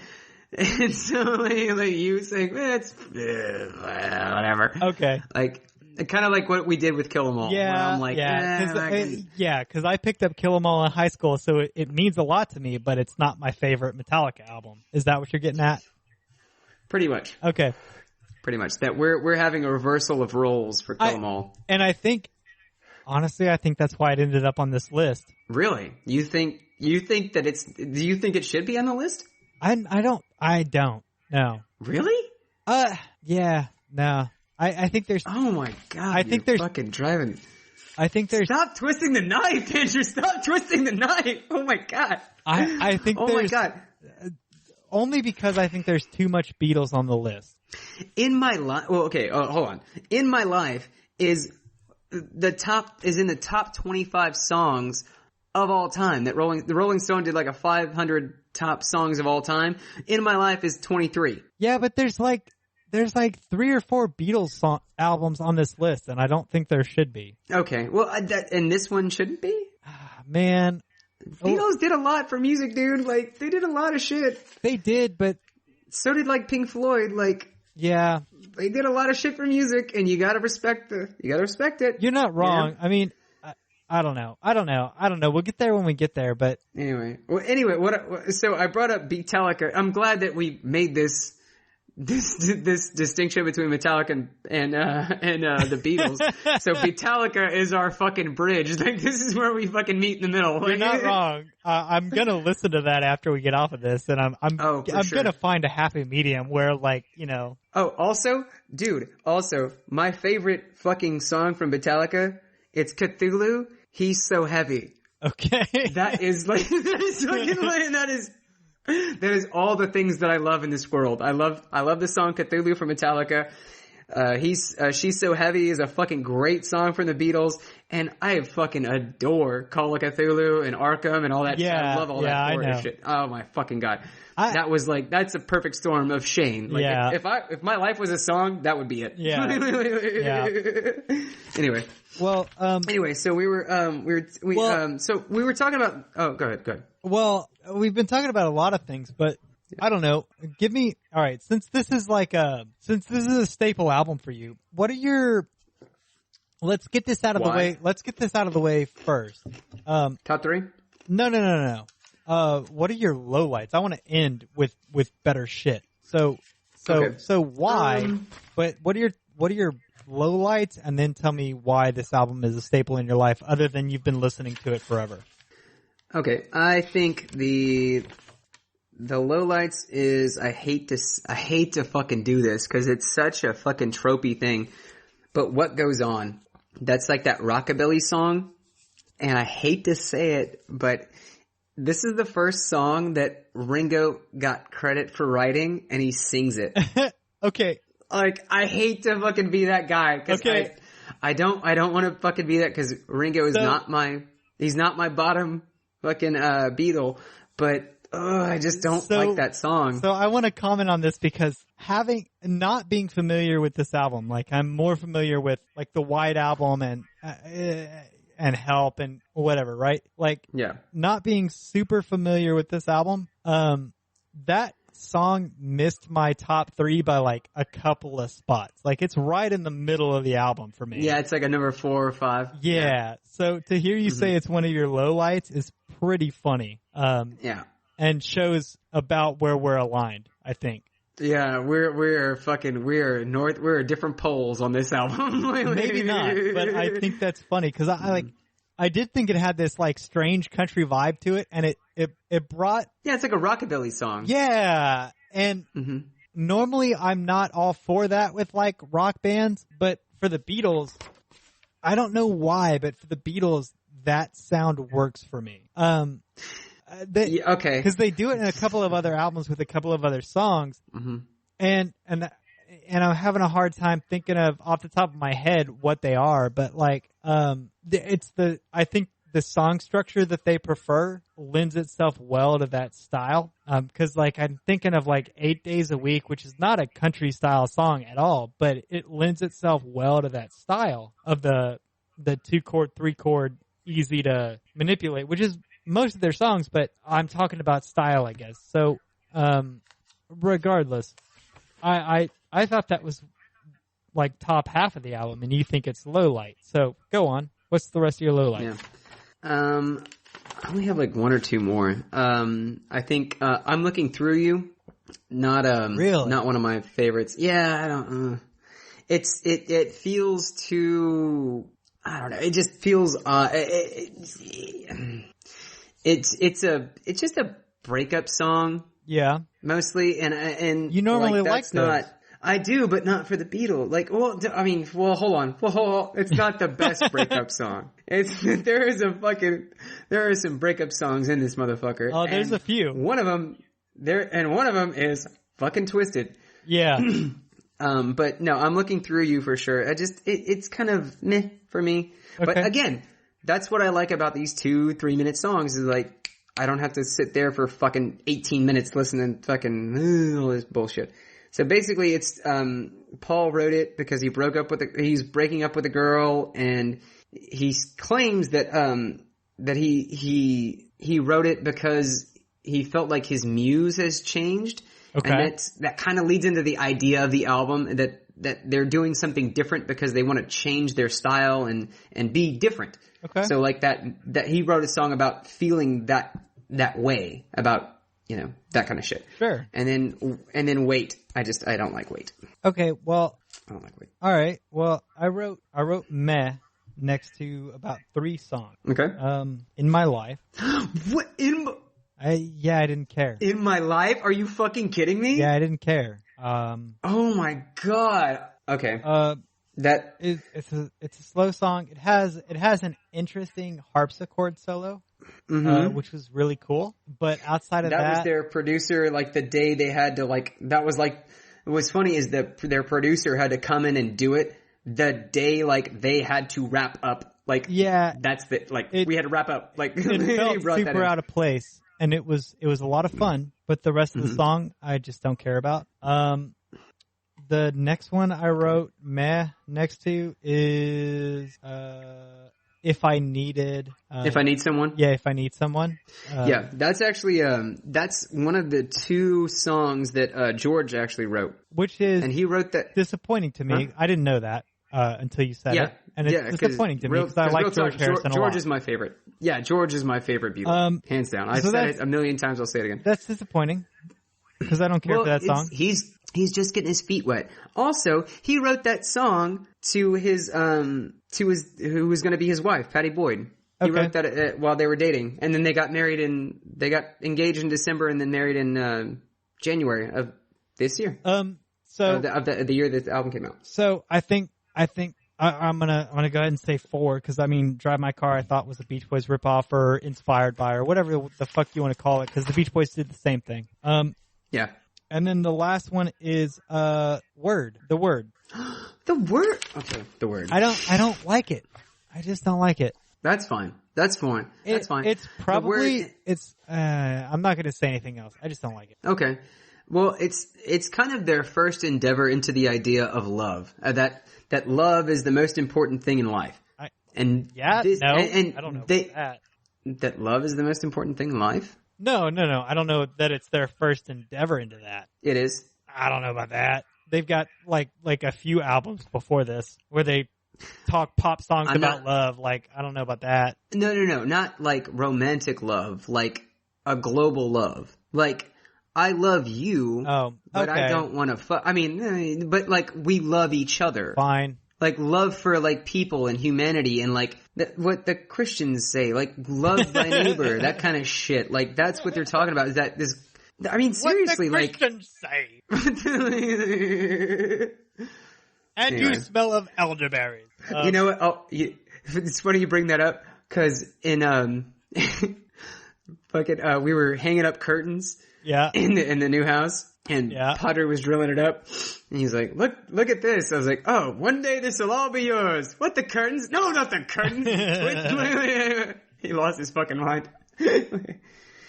And so, like you saying, it's whatever.
Okay.
Like, kind of like what we did with Kill 'Em All.
Yeah,
I'm like,
because I picked up Kill 'Em All in high school, so it means a lot to me, but it's not my favorite Metallica album. Is that what you're getting at?
Pretty much.
Okay.
Pretty much. That we're having a reversal of roles for Kill 'Em All.
And I think, honestly, that's why it ended up on this list.
Really? You think that do you think it should be on the list?
I don't. No.
Really?
Yeah. No. I think there's.
Oh my god! I think there's fucking driving.
I think there's.
Stop twisting the knife, Andrew! Stop twisting the knife! Oh my god!
I think. Oh my god! Only because I think there's too much Beatles on the list.
In my life, well, okay, hold on. In my life is in the top 25 songs of all time. That the Rolling Stone did like a 500 top songs of all time. In my life is 23. Yeah,
but there's like 3 or 4 Beatles albums on this list, and I don't think there should be.
Okay, well, and this one shouldn't be?
Man.
Beatles did a lot for music, dude. Like, they did a lot of shit.
They did, but...
So did, like, Pink Floyd. Like...
Yeah.
They did a lot of shit for music, and you gotta respect it.
You're not wrong. Yeah. I mean... I don't know. We'll get there when we get there, but...
Anyway, so I brought up Beatalica. I'm glad that we made this distinction between Metallica and the Beatles. So Beatalica is our fucking bridge. Like, this is where we fucking meet in the middle.
You're not wrong. I'm gonna listen to that after we get off of this, and I'm gonna find a happy medium where, like, you know.
Oh, also, my favorite fucking song from Metallica, it's Cthulhu. He's So Heavy.
Okay.
That is all the things that I love in this world. I love the song Cthulhu from Metallica. She's So Heavy is a fucking great song from the Beatles, and I fucking adore Call of Cthulhu and Arkham and all that.
Yeah,
I love all that horror
I know.
shit. Oh my fucking god. That's a perfect storm of Shane. Like,
yeah.
if my life was a song, that would be it.
Yeah. Yeah.
Anyway.
Well,
anyway, so we were talking about, oh, go ahead.
Well, we've been talking about a lot of things, but I don't know. All right, since this is a staple album for you, let's get this out of the way. Let's get this out of the way first.
Top 3?
No. What are your lowlights? I want to end with better shit. So why? But what are your lowlights? And then tell me why this album is a staple in your life, other than you've been listening to it forever.
Okay, I think the lowlights is I hate to fucking do this because it's such a fucking tropey thing. But What Goes On? That's like that rockabilly song, and I hate to say it, but this is the first song that Ringo got credit for writing, and he sings it.
Okay.
Like, I hate to fucking be that guy. Cause
okay.
I don't want to fucking be that because Ringo is he's not my bottom fucking, Beatle, but, I just don't like that song.
So I want to comment on this because not being familiar with this album, like I'm more familiar with like the White Album and Help and whatever, right? Like,
yeah.
Not being super familiar with this album, that song missed my top 3 by like a couple of spots. Like, it's right in the middle of the album for me.
Yeah, it's like a number 4 or 5.
Yeah. So to hear you say it's one of your lowlights is pretty funny.
Yeah.
And shows about where we're aligned, I think.
Yeah, we're a different poles on this album.
Maybe not, but I think that's funny because I did think it had this like strange country vibe to it, and it brought.
Yeah, it's like a rockabilly song.
Yeah, and normally I'm not all for that with like rock bands, but for the Beatles, I don't know why, but for the Beatles, that sound works for me.
Okay.
Because they do it in a couple of other albums with a couple of other songs, and I'm having a hard time thinking of off the top of my head what they are. But like, I think the song structure that they prefer lends itself well to that style. Because like I'm thinking of like 8 Days a Week, which is not a country style song at all, but it lends itself well to that style of the 2-chord, 3-chord, easy to manipulate, which is most of their songs, but I'm talking about style, I guess. So, regardless, I thought that was like top half of the album, and you think it's low light. So go on. What's the rest of your low light?
Yeah. I only have like 1 or 2 more. I think I'm Looking Through You. Not
really?
Not one of my favorites. Yeah, I don't. It feels too. I don't know. It just feels. It's just a breakup song.
Yeah.
Mostly, and
you normally like those.
I do, but not for the Beatles. Like, hold on. It's not the best breakup song. There are some breakup songs in this motherfucker.
Oh, there's a few.
One of them is fucking Twisted.
Yeah.
But no, I'm Looking Through You for sure. It's kind of meh for me. Okay. But again, that's what I like about these 2-3 minute songs is like, I don't have to sit there for fucking 18 minutes listening to fucking all this bullshit. So basically it's, Paul wrote it because he's breaking up with a girl, and he claims that he wrote it because he felt like his muse has changed.
Okay.
And that kind of leads into the idea of the album that they're doing something different because they want to change their style and be different.
Okay.
So like that he wrote a song about feeling that way about, that kind of shit.
Sure.
And then Wait. I don't like Wait.
Okay. Well,
I don't like Wait.
All right. Well, I wrote Meh next to about 3 songs.
Okay.
In my life.
What
I didn't care.
In my life? Are you fucking kidding me?
Yeah, I didn't care.
Oh my god. Okay.
It's a slow song. It has an interesting harpsichord solo, which was really cool. But outside of that,
was their producer. Like the day they had to like, that was like what's funny is that their producer had to come in and do it the day like they had to wrap up. Like,
yeah,
that's the like we had to wrap up. Like,
it felt super out of place, and it was a lot of fun. But the rest of the song, I just don't care about. The next one I wrote next to is If I Needed.
If I Need Someone?
Yeah, If I Need Someone.
Yeah, that's actually, that's one of the two songs that George actually wrote.
Which is
and he wrote that
disappointing to me. Huh? I didn't know that until you said it. And it's disappointing to me because I like George Harrison a lot.
George is my favorite. Yeah, George is my favorite Beatle. Hands down. I've said it a million times, I'll say it again.
That's disappointing because I don't care for that song.
He's just getting his feet wet. Also, he wrote that song to his who was going to be his wife, Patty Boyd. He wrote that while they were dating, and then they got married they got engaged in December and then married in January of this year.
So
the year that the album came out.
So I think I'm gonna go ahead and say 4 because I mean, Drive My Car I thought was a Beach Boys ripoff or inspired by or whatever the fuck you want to call it because the Beach Boys did the same thing.
Yeah.
And then the last one is Word. The Word.
The Word. Okay, The Word.
I don't like it. I just don't like it.
That's fine. That's fine. That's fine.
It's probably I'm not going to say anything else. I just don't like it.
Okay. Well, it's kind of their first endeavor into the idea of love. That love is the most important thing in life.
I don't know
that love is the most important thing in life?
No. I don't know that it's their first endeavor into that.
It is.
I don't know about that. They've got like a few albums before this where they talk pop songs about love. Like, I don't know about that.
No. Not like romantic love, like a global love. Like, I love you, but I don't want to fuck. I mean, but like we love each other.
Fine.
Like love for like people and humanity and like what the Christians say, like love thy neighbor, that kind of shit. Like that's what they're talking about. Is that this? I mean, seriously,
what the Christians say. And anyway. You smell of elderberries.
You know what? It's funny you bring that up because in we were hanging up curtains.
Yeah.
In the new house. And Potter was drilling it up. And he's like, look at this. I was like, oh, one day this will all be yours. What, the curtains? No, not the curtains. He lost his fucking mind.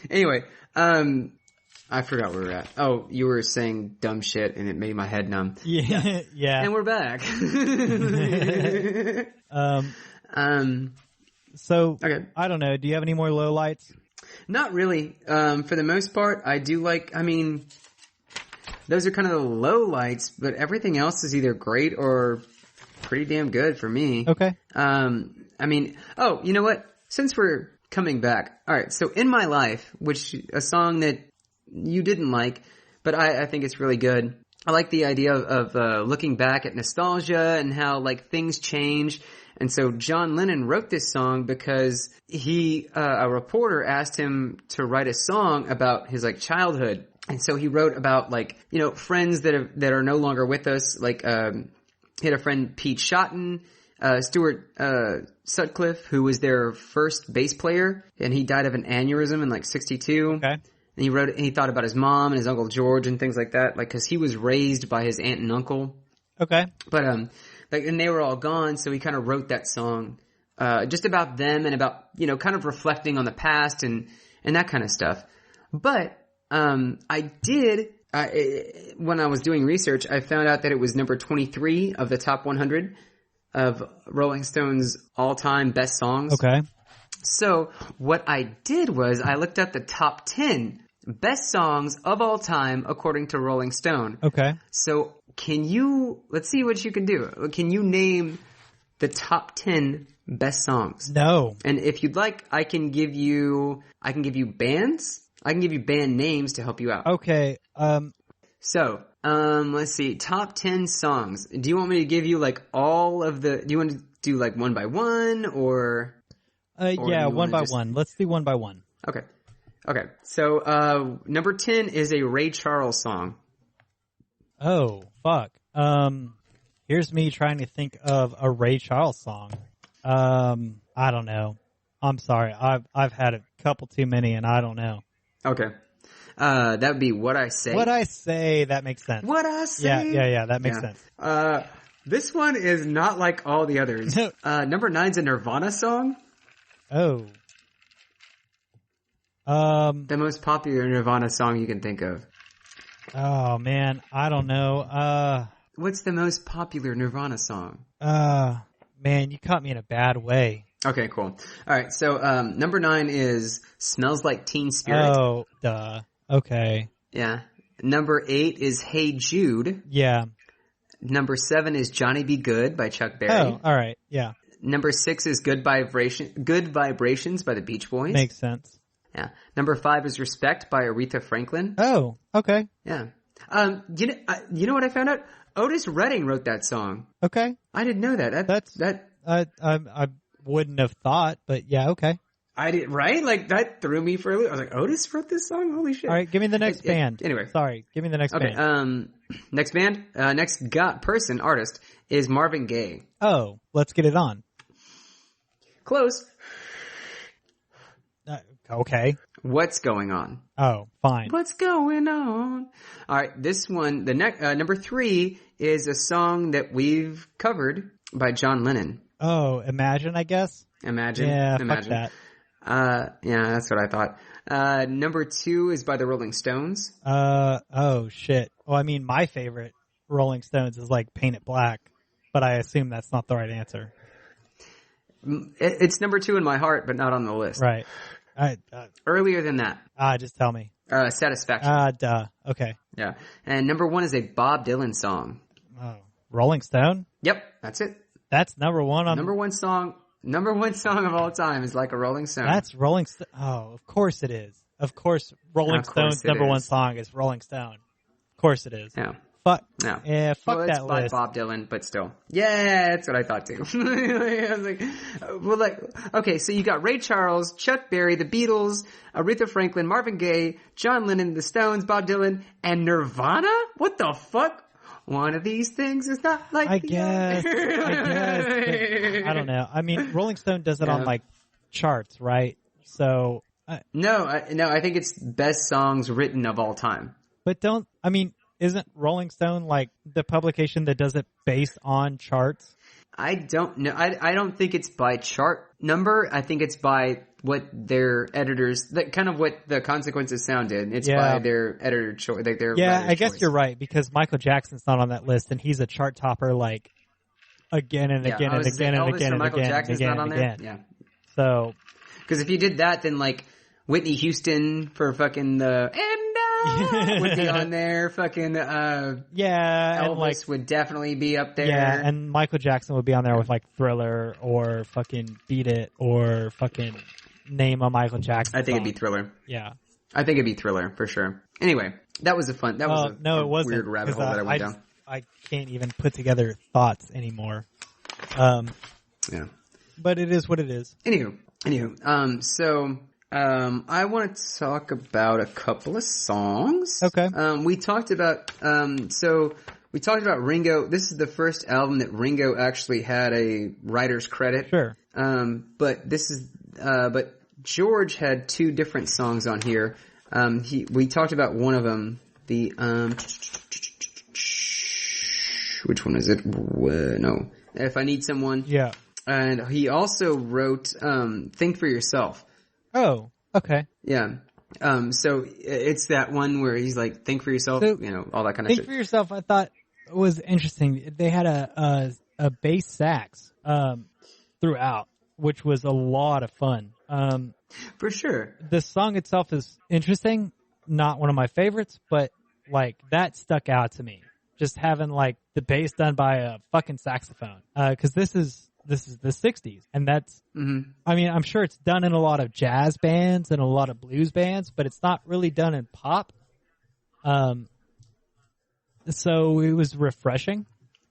Anyway, I forgot where we were at. Oh, you were saying dumb shit and it made my head numb.
Yeah. Yeah.
And we're back.
So, okay. I don't know. Do you have any more lowlights?
Not really. For the most part, I do like, I mean, those are kind of the lowlights, but everything else is either great or pretty damn good for me.
Okay.
I mean, you know what? Since we're coming back. All right. So In My Life, which a song that you didn't like, but I think it's really good. I like the idea of looking back at nostalgia and how like things change. And so John Lennon wrote this song because a reporter asked him to write a song about his like childhood. And so he wrote about like, you know, friends that are no longer with us. Like, he had a friend, Pete Shotton, Stuart, Sutcliffe, who was their first bass player, and he died of an aneurysm in like 62.
Okay.
And he thought about his mom and his Uncle George and things like that, like, cause he was raised by his aunt and uncle.
Okay.
But, like, and they were all gone, so he kind of wrote that song, just about them and about, you know, kind of reflecting on the past and that kind of stuff. But, when I was doing research, I found out that it was number 23 of the top 100 of Rolling Stone's all-time best songs.
Okay.
So what I did was I looked at the top 10 best songs of all time according to Rolling Stone.
Okay.
So let's see what you can do. Can you name the top 10 best songs?
No.
And if you'd like, I can give you bands. I can give you band names to help you out.
Okay.
So, let's see. Top 10 songs. Do you want me to give you like do you want to do like one by one or
yeah, one by one. Let's do one by one.
Okay. So, number 10 is a Ray Charles song.
Oh, fuck. Here's me trying to think of a Ray Charles song. I don't know. I'm sorry. I've had a couple too many and I don't know.
Okay. That would be What I Say.
What I Say, that makes sense.
What I Say.
Yeah, that makes sense.
This one is not like all the others. Number 9's a Nirvana song.
Oh.
The most popular Nirvana song you can think of.
Oh man, I don't know.
What's the most popular Nirvana song?
Man, you caught me in a bad way.
Okay, cool. All right, so number 9 is Smells Like Teen Spirit.
Oh, duh. Okay.
Yeah. Number 8 is Hey Jude.
Yeah.
Number 7 is Johnny Be Good by Chuck Berry.
Oh, all right. Yeah.
Number 6 is Good Vibrations by the Beach Boys.
Makes sense.
Yeah. Number 5 is Respect by Aretha Franklin.
Oh, okay.
Yeah. You know what I found out? Otis Redding wrote that song.
Okay.
I didn't know that.
I wouldn't have thought, but yeah, okay.
I did, right? Like, that threw me for a loop. I was like, Otis wrote this song? Holy shit.
All right, give me the next band.
Anyway.
Sorry, give me the next band.
Next band, artist is Marvin Gaye.
Oh, let's get it on.
Close.
Okay.
What's Going On?
Oh, fine.
What's going on? All right, this one, number 3 is a song that we've covered by John Lennon.
Oh, Imagine, I guess?
Imagine.
Yeah,
Imagine.
fuck that.
Yeah, that's what I thought. Number 2 is by the Rolling Stones.
Oh shit. Well, I mean, my favorite Rolling Stones is like Paint It Black, but I assume that's not the right answer.
It's number 2 in my heart, but not on the list.
Right.
Earlier than that.
Just tell me.
Satisfaction.
Duh. Okay.
Yeah. And number 1 is a Bob Dylan song.
Oh, Rolling Stone?
Yep, that's it.
That's number one on
number one song of all time is Like a Rolling Stone.
That's Rolling Stone. Oh, of course it is. Of course, Rolling Stone's number one song is Rolling Stone. Of course it is.
Yeah.
Fuck.
No.
Yeah, fuck
well,
that
by
list.
Bob Dylan, but still. Yeah, that's what I thought too. I was like, okay, so you got Ray Charles, Chuck Berry, the Beatles, Aretha Franklin, Marvin Gaye, John Lennon, the Stones, Bob Dylan, and Nirvana? What the fuck? One of these things is not like
I
the
guess.
other.
I don't know. I mean, Rolling Stone does it on like charts, right? So.
No, I think it's best songs written of all time.
But isn't Rolling Stone like the publication that does it based on charts?
I don't know. I don't think it's by chart number. I think it's by what their editors, kind of what the Consequences Sound did. It's by their editor choice.
I guess you're right, because Michael Jackson's not on that list, and he's a chart topper like again and again and again and again and again and again and again.
Yeah.
So,
because if you did that, then like Whitney Houston for fucking the would be on there. Fucking Elvis
and like,
would definitely be up there.
Yeah, and Michael Jackson would be on there with like Thriller or fucking Beat It or fucking name a Michael Jackson
I think
song.
It'd be Thriller.
Yeah.
I think it'd be Thriller for sure. Anyway, that was a
it wasn't,
weird rabbit hole that I went down.
I can't even put together thoughts anymore. Yeah. But it is what it is.
Anywho, I want to talk about a couple of songs.
Okay.
We talked about Ringo. This is the first album that Ringo actually had a writer's credit.
Sure.
But George had two different songs on here. We talked about one of them. Which one is it? No. If I Need Someone.
Yeah.
And he also wrote, Think for Yourself.
Oh, okay.
Yeah. So it's that one where he's like, think for yourself, all that kind of shit.
Think for Yourself, I thought was interesting. They had a bass sax, throughout, which was a lot of fun.
For sure.
The song itself is interesting. Not one of my favorites, but like that stuck out to me. Just having like the bass done by a fucking saxophone. Cause this is the 60s, and that's, I mean, I'm sure it's done in a lot of jazz bands and a lot of blues bands, but it's not really done in pop. So it was refreshing,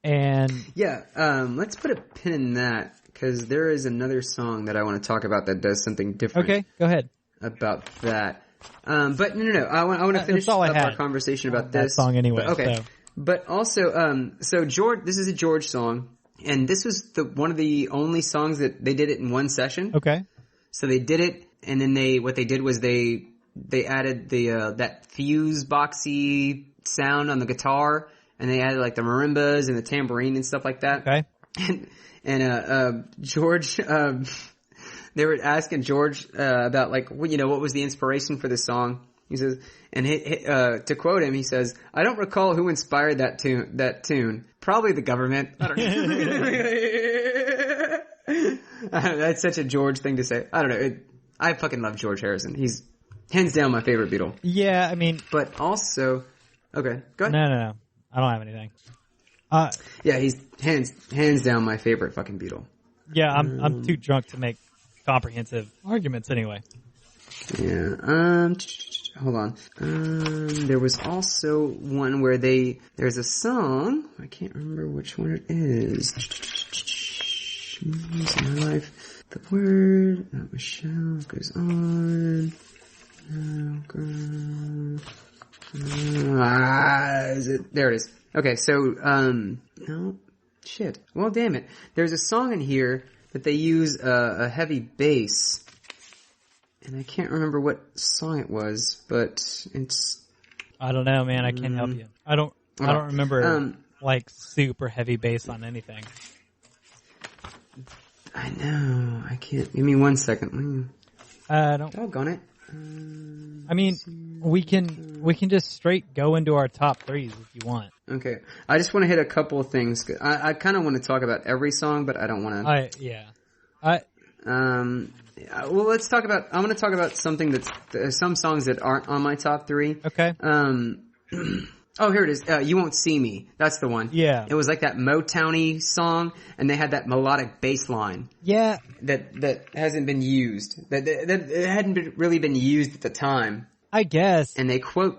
and
let's put a pin in that, because there is another song that I want to talk about that does something different.
Okay, go ahead.
About that. But no. I want to finish up our conversation about this
song anyway.
But, okay.
So.
But also, so George, this is a George song, and this was one of the only songs that they did it in one session.
Okay.
So they did it, and then what they did was they they added the that fuse boxy sound on the guitar, and they added like the marimbas and the tambourine and stuff like that.
Okay.
And George, they were asking George about like what was the inspiration for this song. He says, and to quote him, he says, "I don't recall who inspired that tune. Probably the government. I don't know." That's such a George thing to say. I don't know. I fucking love George Harrison. He's hands down my favorite Beatle.
Yeah, I mean,
but also, okay, go ahead.
No. I don't have anything.
Yeah, he's hands down my favorite fucking Beatle.
Yeah, I'm too drunk to make comprehensive arguments anyway.
Yeah. Hold on. There was also one where there's a song. I can't remember which one it is. My life. The word, not Michelle, goes on. Oh, girl. There it is. Okay, so, no, shit. Well, damn it. There's a song in here that they use a heavy bass. And I can't remember what song it was, but it's...
I don't know, man. I can't help you. I don't remember, like, super heavy bass on anything.
I know. I can't... Give me 1 second. Doggone it.
I mean, we can just straight go into our top threes if you want.
Okay. I just want to hit a couple of things. I kind of want to talk about every song, but I don't want to... well, let's talk about... I want to talk about something that's... some songs that aren't on my top three.
Okay.
Oh, here it is. You Won't See Me. That's the one.
Yeah.
It was like that Motown-y song, and they had that melodic bass line.
Yeah.
That hasn't been used. That it hadn't really been used at the time.
I guess.
And they quote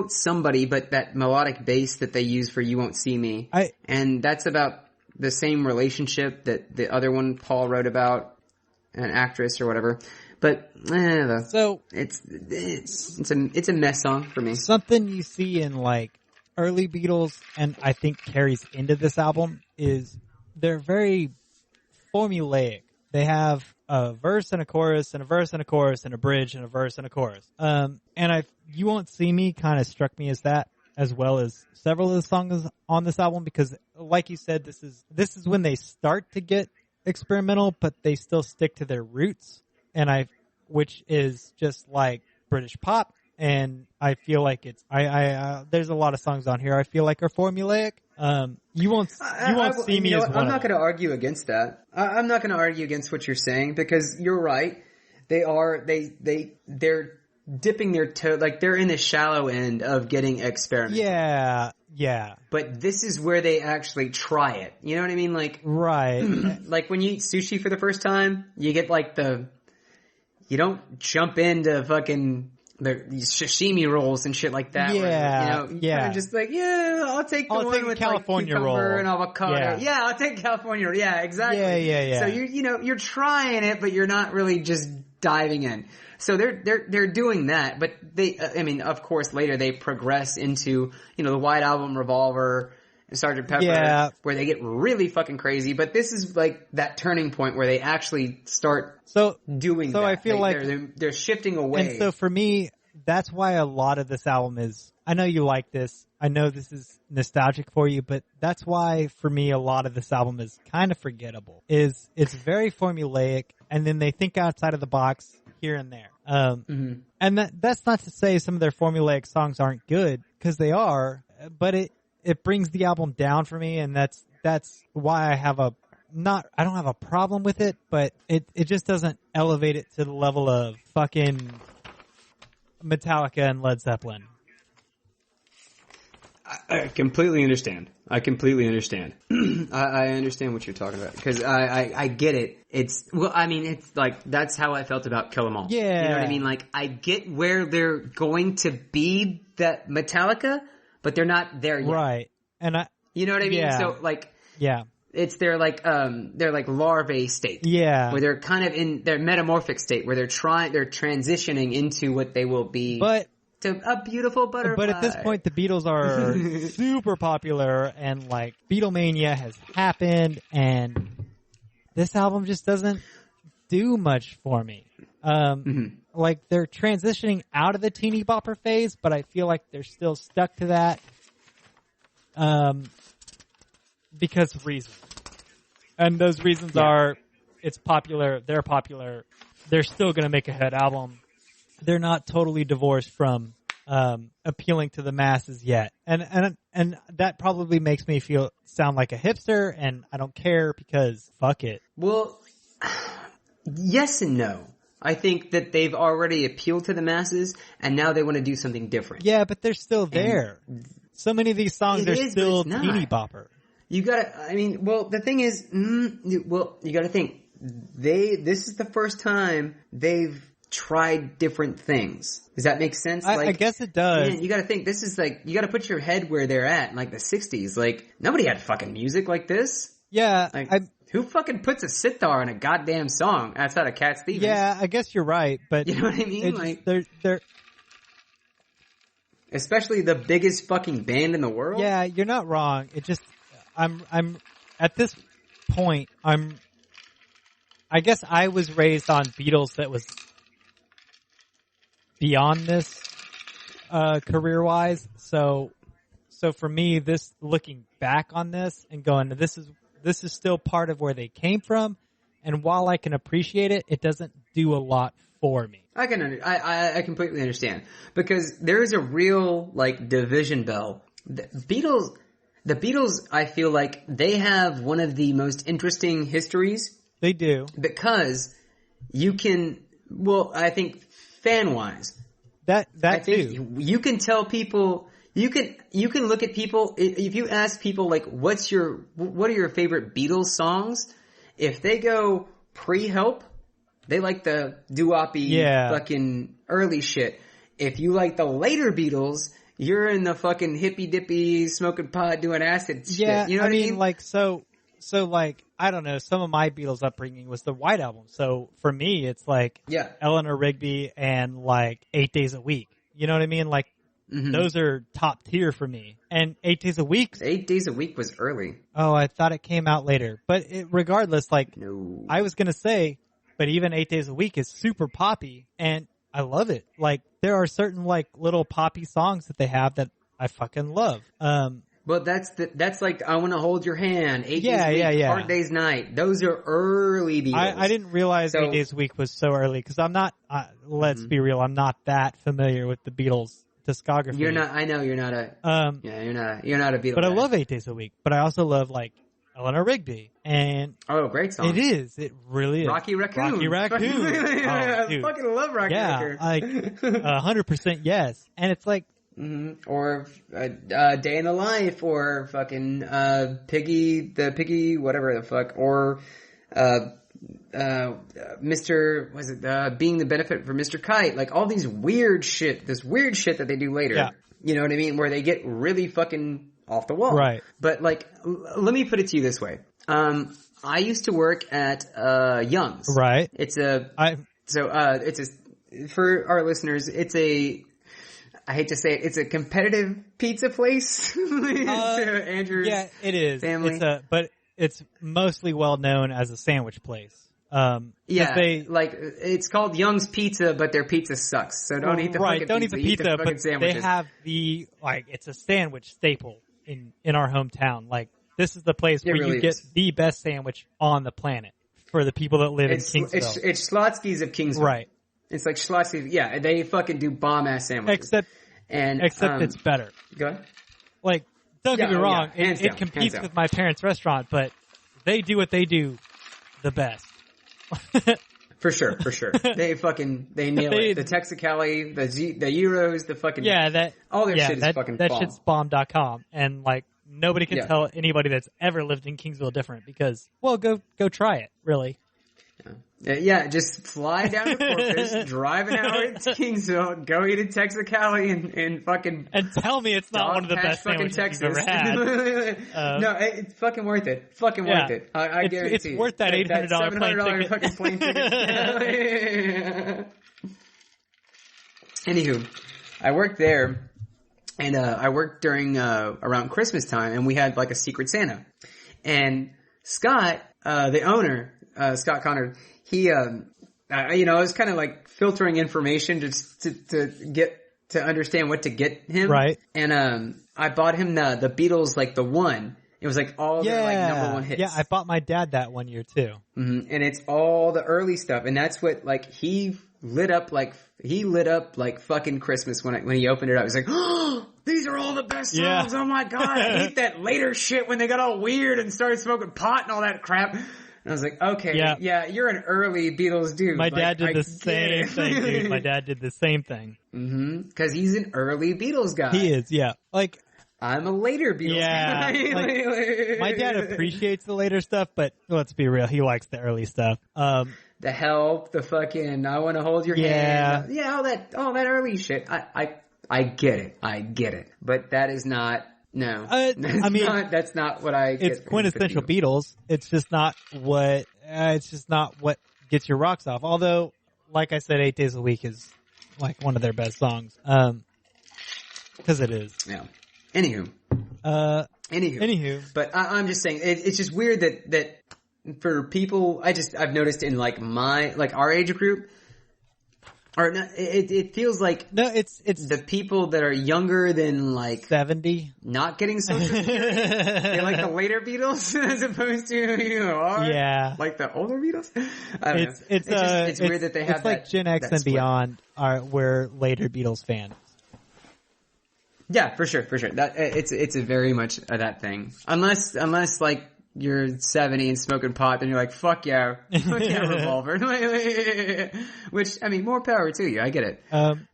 somebody, but that melodic bass that they use for You Won't See Me. And that's about the same relationship that the other one Paul wrote about, an actress or whatever. But
so
it's a mess song for me.
Something you see in like early Beatles, and I think carries into this album, is they're very formulaic. They have a verse and a chorus and a verse and a chorus and a bridge and a verse and a chorus. And You Won't See Me kind of struck me as that, as well as several of the songs on this album, because like you said, this is when they start to get experimental, but they still stick to their roots. Which is just like British pop, and I feel like it's, there's a lot of songs on here I feel like are formulaic. You won't see me as one.
I'm not going to argue against that. I'm not going to argue against what you're saying, because you're right. They're dipping their toe, like they're in the shallow end of getting experimental.
Yeah.
But this is where they actually try it. You know what I mean? Like,
right.
Like when you eat sushi for the first time, you get like you don't jump into fucking the sashimi rolls and shit like that.
Yeah,
where, you kind of just like, I'll take the one with
California
like cucumber
roll
and avocado. Yeah, I'll take California roll. Yeah, exactly.
Yeah.
So you're trying it, but you're not really just diving in. So they're doing that, but of course later they progress into, the White Album, Revolver, and Sgt. Pepper, where they get really fucking crazy. But this is like that turning point where they actually start doing that.
So I feel like
they're shifting away.
And so for me, that's why a lot of this album is, I know you like this, I know this is nostalgic for you, but that's why for me a lot of this album is kind of forgettable. It's very formulaic, and then they think outside of the box here and there. And that's not to say some of their formulaic songs aren't good, because they are, but it brings the album down for me, and that's why I don't have a problem with it, but it just doesn't elevate it to the level of fucking Metallica and Led Zeppelin.
I completely understand. I understand what you're talking about, because I get it. It's like, that's how I felt about Kill 'Em All.
Yeah.
You know what I mean? Like, I get where they're going to be that Metallica, but they're not there yet.
Right. And
you know what I mean?
Yeah.
So like,
yeah.
It's their larvae state.
Yeah.
Where they're kind of in their metamorphic state, where they're transitioning into what they will be.
But
to a beautiful butterfly.
But at this point, the Beatles are super popular, and like Beatlemania has happened, and this album just doesn't do much for me. like they're transitioning out of the teeny bopper phase, but I feel like they're still stuck to that. Because of reasons. And those reasons are, it's popular, they're popular, they're still gonna make a hit album. They're not totally divorced from, appealing to the masses yet. And that probably makes me sound like a hipster, and I don't care because fuck it.
Well, yes and no. I think that they've already appealed to the masses, and now they want to do something different.
Yeah, but they're still there. So many of these songs are still teeny bopper.
You gotta, the thing is, you gotta think, this is the first time they've tried different things. Does that make sense?
I guess it does.
Man, you gotta think, this is like, you gotta put your head where they're at in like the 60s. Like, nobody had fucking music like this.
Yeah.
Like, who fucking puts a sitar in a goddamn song outside of Cat Stevens?
Yeah, I guess you're right, but
you know what I mean? Like,
they're
especially the biggest fucking band in the world.
Yeah, you're not wrong. It just, I'm at this point, I guess I was raised on Beatles that was beyond this, career-wise. So for me, this, looking back on this and going, this is still part of where they came from. And while I can appreciate it, it doesn't do a lot for me.
I completely understand, because there is a real like division bell. The Beatles, I feel like they have one of the most interesting histories.
They do,
because you can. Well, I think fan wise,
that too.
You can tell people. You can look at people if you ask people like, what are your favorite Beatles songs? If they go pre-Help, they like the doo-woppy fucking early shit. If you like the later Beatles, you're in the fucking hippy-dippy, smoking pot, doing acid shit.
Yeah,
you know what I mean?
Like, so like, I don't know, some of my Beatles upbringing was the White Album. So for me, it's like Eleanor Rigby and like 8 Days a Week. You know what I mean? Like, those are top tier for me. And 8 Days a Week.
8 Days a Week was early.
Oh, I thought it came out later. But regardless, like,
no.
I was going to say, but even 8 Days a Week is super poppy, and I love it. Like, there are certain, like, little poppy songs that they have that I fucking love.
Well, that's like, I Want to Hold Your Hand, 8 Days a Week, Hard Day's Night. Those are early Beatles.
I didn't realize 8 Days a Week was so early, because I'm not, let's be real, I'm not that familiar with the Beatles discography.
You're not, I know you're not you're not a Beatles
But
guy.
I love 8 Days a Week, but I also love, like, Eleanor Rigby, and
great song.
It is. It really is.
Rocky Raccoon.
I
fucking love Rocky Raccoon.
Yeah, like 100% yes. And it's like,
or Day in the Life, or fucking Piggy, whatever the fuck, or Mr. Was it Being the Benefit for Mr. Kite? Like all these weird shit, this weird shit that they do later.
Yeah.
You know what I mean? Where they get really fucking off the wall.
Right.
But like, let me put it to you this way. I used to work at Young's.
Right.
For our listeners, I hate to say it, it's a competitive pizza place. Andrew's
it is.
Family.
But it's mostly well known as a sandwich place.
It's called Young's Pizza, but their pizza sucks. So don't eat the fucking
don't
pizza.
Eat the pizza, but
sandwiches.
They have it's a sandwich staple in our hometown. Like, this is the place where you get the best sandwich on the planet for the people that live in Kingsville.
It's Schlotzsky's of Kingsville.
Right.
It's like Schlotzsky's. Yeah, they fucking do bomb ass sandwiches.
Except it's better.
Go ahead.
Like, don't get me wrong.
Yeah.
It competes with my parents' restaurant, but they do what they do the best.
For sure. They nail it. The Texacali, the Euros, the fucking all their shit is fucking
that
bomb.
shit's bomb.com, and like nobody can tell anybody that's ever lived in Kingsville different, because go try it, really.
Just fly down to Corpus, drive an hour to Kingsville, go eat a Texacali and fucking
and tell me it's not one of the best sandwiches you've ever had.
No, it's fucking worth it. Worth it. I guarantee
it's worth that $800
fucking plane ticket. Anywho, I worked there, and I worked during around Christmas time, and we had like a Secret Santa, and Scott, the owner. Scott Connor, he I was kind of like filtering information to get to understand what to get him.
Right.
And I bought him the Beatles, like the one. It was like all their like number one hits.
Yeah, I bought my dad that one year too.
Mm-hmm. And it's all the early stuff, and that's what like he lit up like fucking Christmas when he opened it up. He's like, oh, these are all the best songs. Oh my god, I hate that later shit when they got all weird and started smoking pot and all that crap. And I was like, okay, yeah, you're an early Beatles dude.
My dad did the same thing, dude. My dad did the same thing.
Mm-hmm. Because he's an early Beatles guy.
He is, yeah. Like,
I'm a later Beatles guy.
Like, my dad appreciates the later stuff, but let's be real, he likes the early stuff.
The Help, the fucking I Want to Hold Your Hand. Yeah, all that early shit. I get it. But that is not, no. That's not what I get.
It's quintessential Beatles. It's just not what gets your rocks off. Although, like I said, 8 Days a Week is like one of their best songs. Cause it is.
Yeah. Anywho. But I'm just saying, it's just weird that for people, I've noticed in like our age group, or no, it feels like
it's
the people that are younger than like
70
not getting social security. They like the later Beatles as opposed to like the older Beatles. I don't know. It's weird that they have
it's like Gen X and beyond we're later Beatles fans.
Yeah, for sure. That it's a very much that thing. Unless like you're 70 and smoking pot, then you're like, fuck yeah, Revolver. Which, I mean, more power to you. I get it.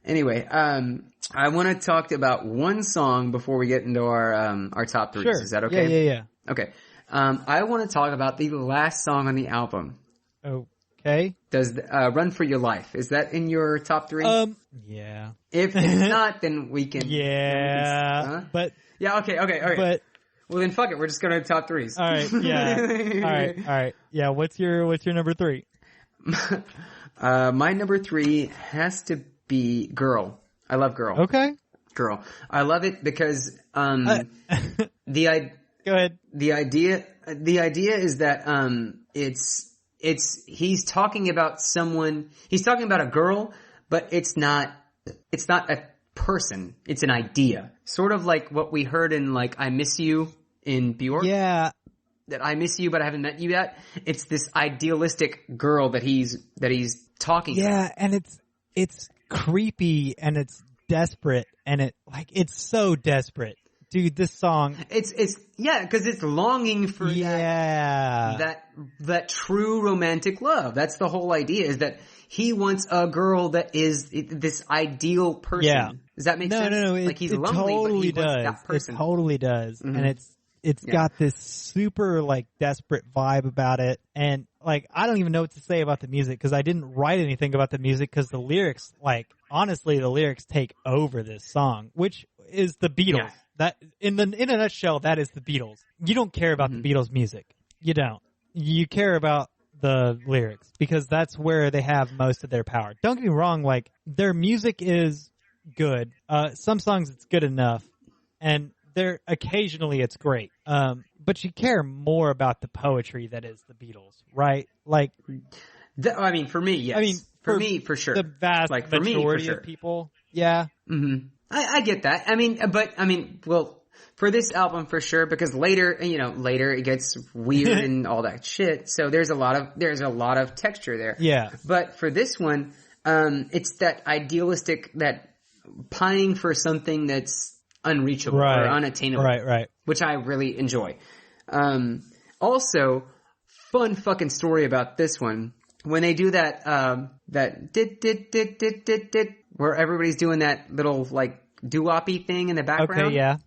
Anyway, I want to talk about one song before we get into our top threes.
Sure.
Is that okay?
Yeah.
Okay. I want to talk about the last song on the album.
Okay.
Does Run for Your Life, is that in your top three?
Yeah.
If it's not, then we can.
Yeah. But.
Yeah, okay.
But.
Well then fuck it, we're just going to top threes.
Alright, yeah. Alright. Yeah, what's your number three?
My number three has to be Girl. I love Girl.
Okay.
Girl. I love it because,
Go ahead.
The idea is that, he's talking about a girl, but it's not a person. It's an idea. Sort of like what we heard in like I Miss You in Bjork.
Yeah.
That I miss you, but I haven't met you yet. It's this idealistic girl that he's talking about.
Yeah, and it's creepy and it's desperate and it's so desperate. Dude, this song.
It's because it's longing for that true romantic love. That's the whole idea, is that he wants a girl that is this ideal person.
Yeah.
Does that make sense?
No.
Like he's lonely,
totally
but he
does.
wants that person.
It totally does.
Mm-hmm.
And it's got this super like desperate vibe about it. And like, I don't even know what to say about the music because I didn't write anything about the music because the lyrics, like, honestly, the lyrics take over this song, which is the Beatles.
Yeah.
That in a nutshell, that is the Beatles. You don't care about the Beatles music. You don't. You care about the lyrics because that's where they have most of their power. Don't get me wrong, like their music is good. Some songs it's good enough, and occasionally it's great. But you care more about the poetry that is the Beatles, right? Like,
I mean, for me, yes. I mean, for me, for sure.
The vast
like,
majority of people, yeah.
Mm-hmm. I get that. I mean, well, for this album for sure, because later it gets weird and all that shit. So there's a lot of texture there.
Yeah.
But for this one, it's that idealistic, that pining for something that's unreachable or unattainable.
Right.
Which I really enjoy. Also, fun fucking story about this one. When they do that dit, where everybody's doing that little like doo-wop-y thing in the background.
Okay, yeah.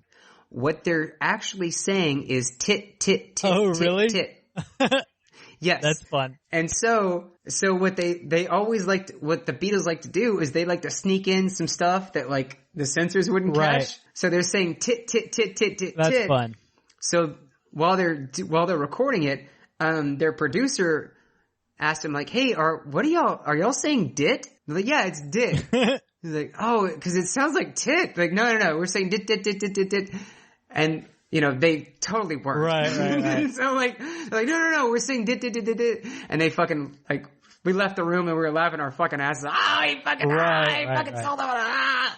What they're actually saying is tit, tit, tit,
oh,
tit,
really?
tit. Yes.
That's fun.
And so what they always what the Beatles like to do is they like to sneak in some stuff that like the censors wouldn't catch. So they're saying tit, tit, tit, tit, tit,
That's
tit.
fun.
So while they're recording it, their producer asked him like, "Hey, are y'all saying dit?" They're like, "Yeah, it's dit." He's like, "Oh, because it sounds like tit." Like, no, we're saying dit, dit, dit, dit, dit, dit. And they totally weren't.
Right.
So like, no, we're saying dit, dit, dit, dit, dit. And they fucking like we left the room and we were laughing our fucking asses. He fucking sold out.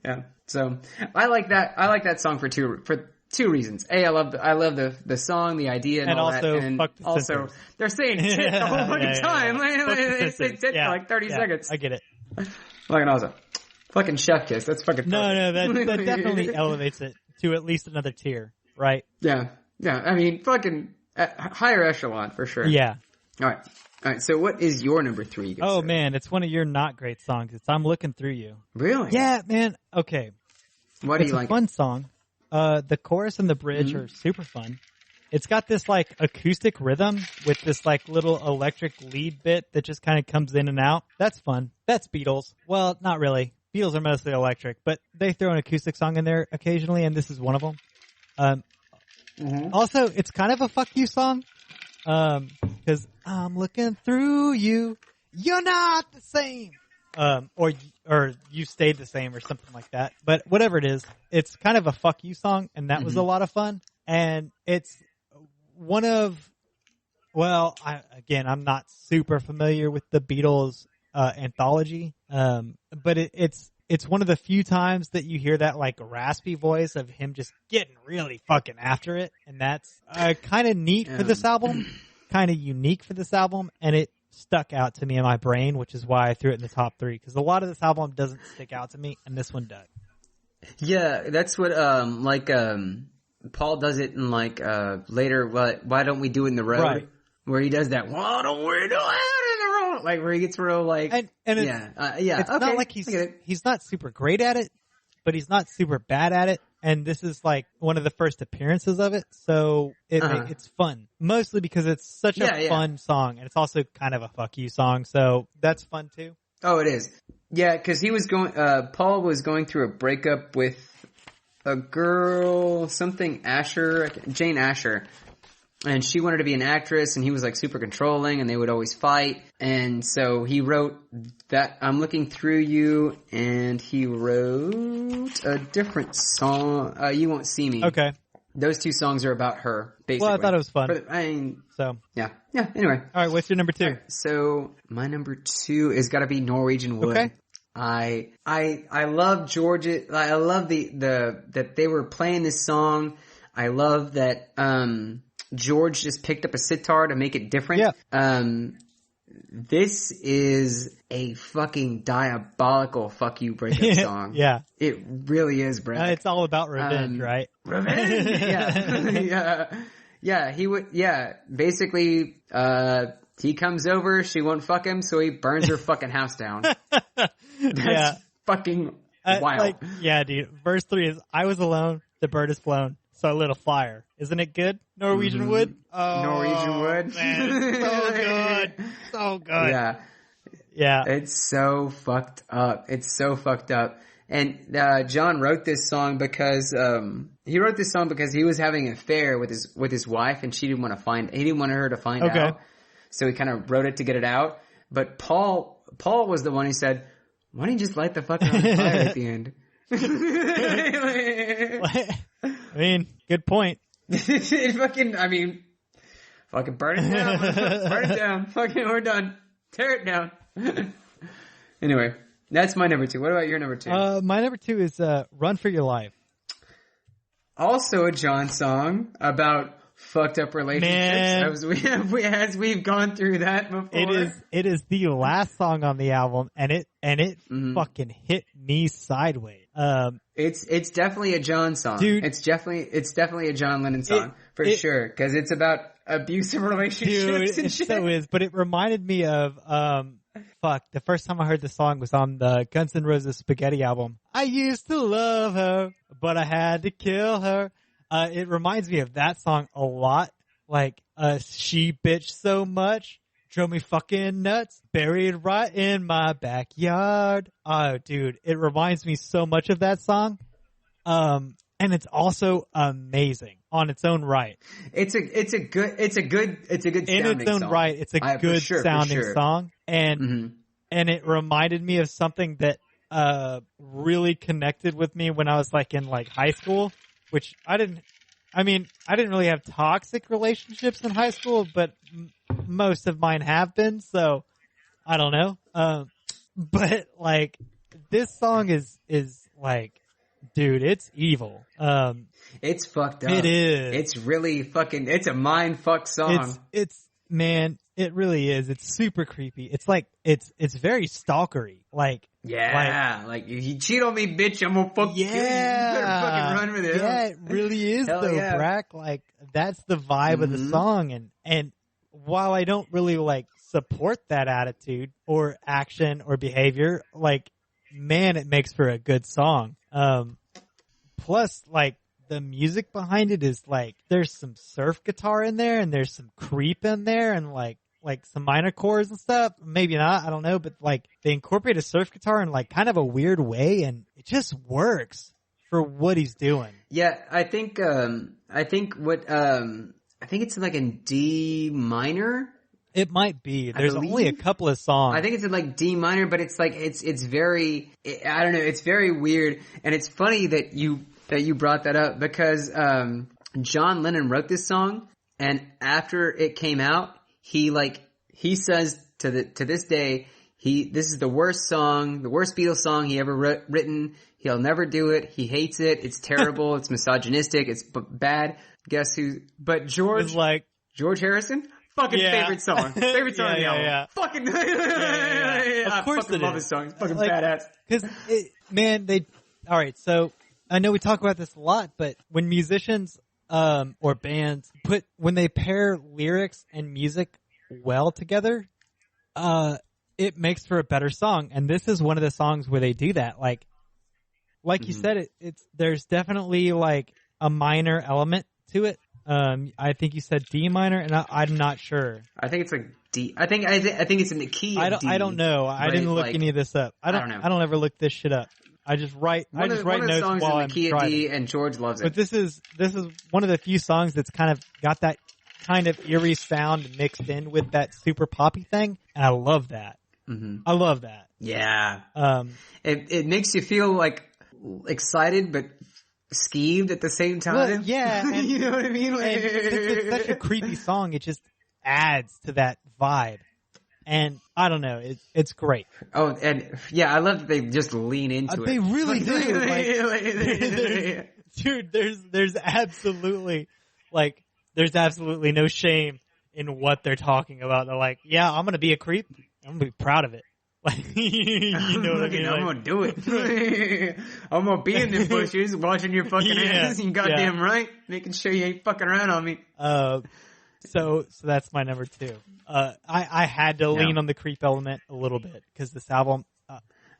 Yeah. So I like that song for two reasons. A, I love the song, the idea, and all
also,
that. And
fuck the
also,
censors.
they're saying tit the whole fucking time. They say tit for like 30 seconds.
I get it.
Fucking awesome. Fucking chef kiss. That's fucking perfect.
No, that definitely elevates it to at least another tier, right?
Yeah. I mean, fucking higher echelon for sure.
Yeah.
All right. So what is your number 3?
Oh man, it's one of your not great songs. It's "I'm Looking Through You."
Really?
Yeah, man. Okay.
What do you like?
It's a fun song. The chorus and the bridge are super fun. It's got this like acoustic rhythm with this like little electric lead bit that just kind of comes in and out. That's fun. That's Beatles. Well, not really. Beatles are mostly electric, but they throw an acoustic song in there occasionally, and this is one of them. Also, it's kind of a fuck you song. Cause I'm looking through you. You're not the same. Or you stayed the same or something like that. But whatever it is, it's kind of a fuck you song, and that was a lot of fun. And it's one of, I'm not super familiar with the Beatles, anthology. But it's one of the few times that you hear that like raspy voice of him just getting really fucking after it. And that's, kind of neat for this album, kind of unique for this album. And it stuck out to me in my brain, which is why I threw it in the top 3. Cause a lot of this album doesn't stick out to me, and this one does.
Yeah, that's what, Paul does it in like, later, Why Don't We Do It in the Road?
Right.
Where he does that, why don't we do it in the road? Like where he gets real like,
and it's
okay,
not like he's not super great at it, but he's not super bad at it. And this is like one of the first appearances of it. So it's fun, mostly because it's such a fun song, and it's also kind of a fuck you song. So that's fun too.
Oh, it is. Yeah. Cause Paul was going through a breakup with a girl, Jane Asher. And she wanted to be an actress, and he was like super controlling, and they would always fight. And so he wrote that I'm Looking Through You, and he wrote a different song, You Won't See Me.
Okay.
Those two songs are about her, basically.
Well, I thought it was fun.
Yeah. Anyway.
All right. What's your number 2?
Right, so my number 2 is gotta be Norwegian Wood.
Okay.
I love Georgia. I love that they were playing this song. I love that, George just picked up a sitar to make it different.
Yeah.
This is a fucking diabolical fuck you breakup song.
Yeah.
It really is, Brett.
It's all about revenge, right?
Revenge? Yeah. Yeah. Basically, he comes over, she won't fuck him, so he burns her fucking house down. That's fucking wild.
Dude. Verse 3 is, I was alone, the bird is flown. So I lit a fire. Isn't it good? Norwegian Wood? Oh,
Norwegian Wood?
Man, so good. So good.
Yeah. It's so fucked up. And, John wrote this song because, he was having an affair with his wife, and he didn't want her to find out. So he kind of wrote it to get it out. But Paul was the one who said, why don't you just light the fucking fire at the end?
I mean, good point.
Fucking burn it down. Burn it down. Fucking, we're done. Tear it down. Anyway, that's my number 2. What about your number 2?
My number 2 is, Run for Your Life.
Also a John song about fucked up relationships. As we've gone through that before.
It is the last song on the album, and it fucking hit me sideways.
It's definitely a John song.
Dude,
it's definitely a John Lennon song for sure. Cause it's about abusive relationships and shit.
So is, but it reminded me of, the first time I heard the song was on the Guns N' Roses Spaghetti album. I used to love her, but I had to kill her. It reminds me of that song a lot. Like, she bitched so much, drove me fucking nuts, buried right in my backyard. Oh, dude, it reminds me so much of that song. And it's also amazing on its own right.
It's a good sounding
in its own
song.
right. It's a good sounding song, and it reminded me of something that really connected with me when I was like in like high school, which I didn't really have toxic relationships in high school, but most of mine have been. So I don't know. But like this song is like, dude, it's evil.
It's fucked up.
It is.
It's really fucking. It's a mind fuck song.
It's man. It really is. It's super creepy. It's like it's very stalkery. Like
like if you cheat on me, bitch, I'm gonna fuck you. You better fucking run with it.
Yeah, it really is
Hell
though,
yeah.
Brack. Like that's the vibe of the song, and while I don't really like support that attitude or action or behavior, like man, it makes for a good song. Plus, like the music behind it is like there's some surf guitar in there, and there's some creep in there, and like some minor chords and stuff. Maybe not, I don't know, but like they incorporate a surf guitar in like kind of a weird way, and it just works for what he's doing.
Yeah, I think it's like in D minor.
It might be. There's only a couple of songs.
I think it's in like D minor, but it's like it's very, I don't know, it's very weird, and it's funny that you brought that up because John Lennon wrote this song, and after it came out, he says to this day, this is the worst Beatles song he ever written. He'll never do it. He hates it. It's terrible. It's misogynistic. It's bad. Guess who? But George Harrison. Fucking favorite song. Favorite song of the album.
Yeah.
Fucking
Of course
I fucking love his song. It's fucking
like,
badass.
Cause alright, so I know we talk about this a lot, but when musicians, or bands when they pair lyrics and music well together, it makes for a better song. And this is one of the songs where they do that. Like you said, there's definitely like a minor element to it. I think you said D minor, and I'm not sure.
I think it's like D. I think it's in the key of D.
I don't know. I didn't look any of this up. I don't know. I don't ever look this shit up. I just write notes while I'm driving. One of the songs in the key of D,
and George loves it.
But this is one of the few songs that's kind of got that kind of eerie sound mixed in with that super poppy thing, and I love that. I love that.
Yeah. It makes you feel like excited, but skeeved at the same time.
Well, yeah. And,
you know what I mean?
And it's such a creepy song. It just adds to that vibe. And I don't know. It's great.
Oh, and yeah, I love that they just lean into it.
They really do. Dude, there's absolutely no shame in what they're talking about. They're like, yeah, I'm going to be a creep. I'm going to be proud of it. Like, you know what I mean?
I'm gonna do it. I'm gonna be in the bushes watching your fucking ass. You goddamn right, making sure you ain't fucking around on me.
So that's my number 2. I had to lean on the creep element a little bit because this album.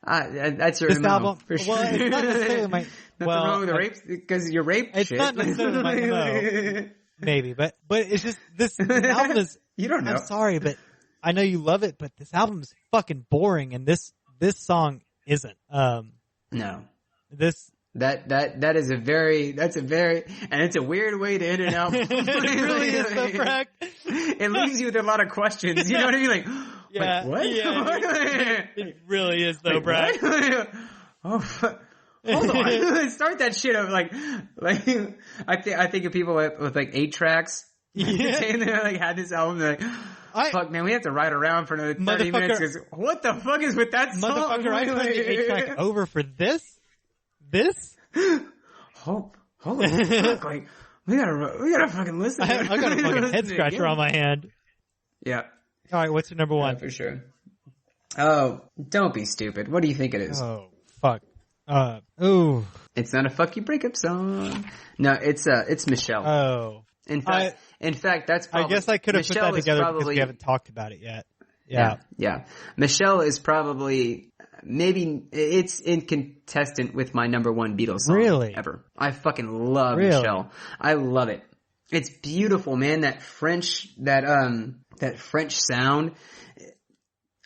That's your MO, for sure.
Well, it's not necessarily my.
Nothing wrong with the rape because you're raped.
It's
shit.
not necessarily my MO, maybe, but it's just this album is.
You don't know.
I'm sorry, but. I know you love it, but this album is fucking boring, and this song isn't.
No.
This
that is a very and it's a weird way to end an album.
It really is so Brack.
It leaves you with a lot of questions. You know what I mean? Like,
yeah,
what?
Yeah, it really is though, Brack.
Oh. Hold on. Start that shit up. Like I think of people with like 8 tracks.
Yeah.
Saying they like had this album. They're like, fuck, man, we have to ride around for another 30 minutes. Because what the fuck is with that song?
Motherfucker, I put the 8-track over for this.
Holy fuck! Like we gotta fucking listen.
I got a fucking head scratcher on my hand.
Yeah.
All right, what's your number 1?
Yeah, for sure. Oh, don't be stupid. What do you think it is?
Oh, fuck. Ooh.
It's not a fuck you breakup song. No, it's Michelle.
Oh.
In fact, that's probably...
I guess I could have put that together because we haven't talked about it yet. Yeah.
Michelle is probably... Maybe it's incontestant with my number 1 Beatles song ever. I fucking love Michelle. I love it. It's beautiful, man. That French sound.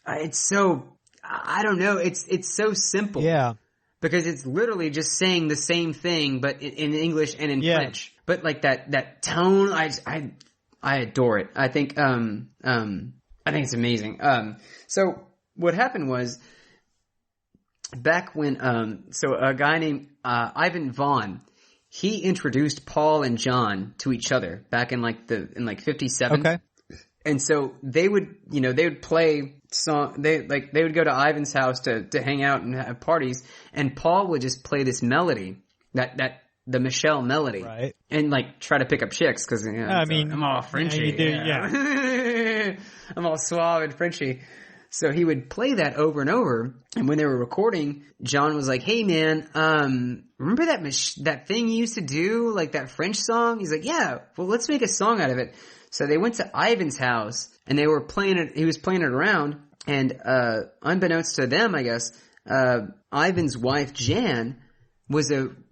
It's so... I don't know. It's so simple.
Yeah.
Because it's literally just saying the same thing, but in English and in French. But like that tone, I adore it. I think it's amazing. So what happened was back when, so a guy named, Ivan Vaughn, he introduced Paul and John to each other back in 57.
Okay.
And so they would play song. They would go to Ivan's house to hang out and have parties, and Paul would just play this melody the Michelle melody,
right?
And like try to pick up chicks because I'm all Frenchy.
Yeah.
I'm all suave and Frenchy. So he would play that over and over. And when they were recording, John was like, "Hey man, remember that thing you used to do, like that French song?" He's like, "Yeah, well let's make a song out of it." So they went to Ivan's house and they were playing it. He was playing it around, and unbeknownst to them, I guess, Ivan's wife Jan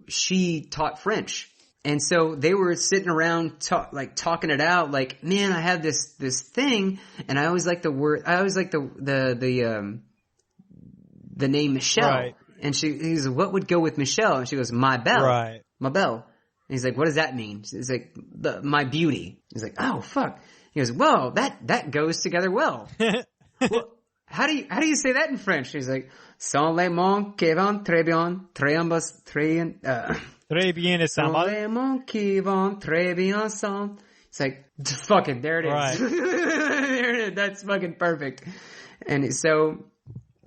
she taught French. And so they were sitting around talking it out, like, man, I have this thing, and I always like the name Michelle. Right. And he's like, what would go with Michelle? And she goes, my belle.
Right.
My belle. And he's like, what does that mean? He's like, my beauty. He's like, oh fuck. He goes, whoa, that goes together well. Well, how do you say that in French? He's like, sans les mots qui vont très bien,
Très bien ensemble.
Les mots qui vont très bien ensemble. It's like, fucking, there it is.
Right.
There it is. That's fucking perfect. And so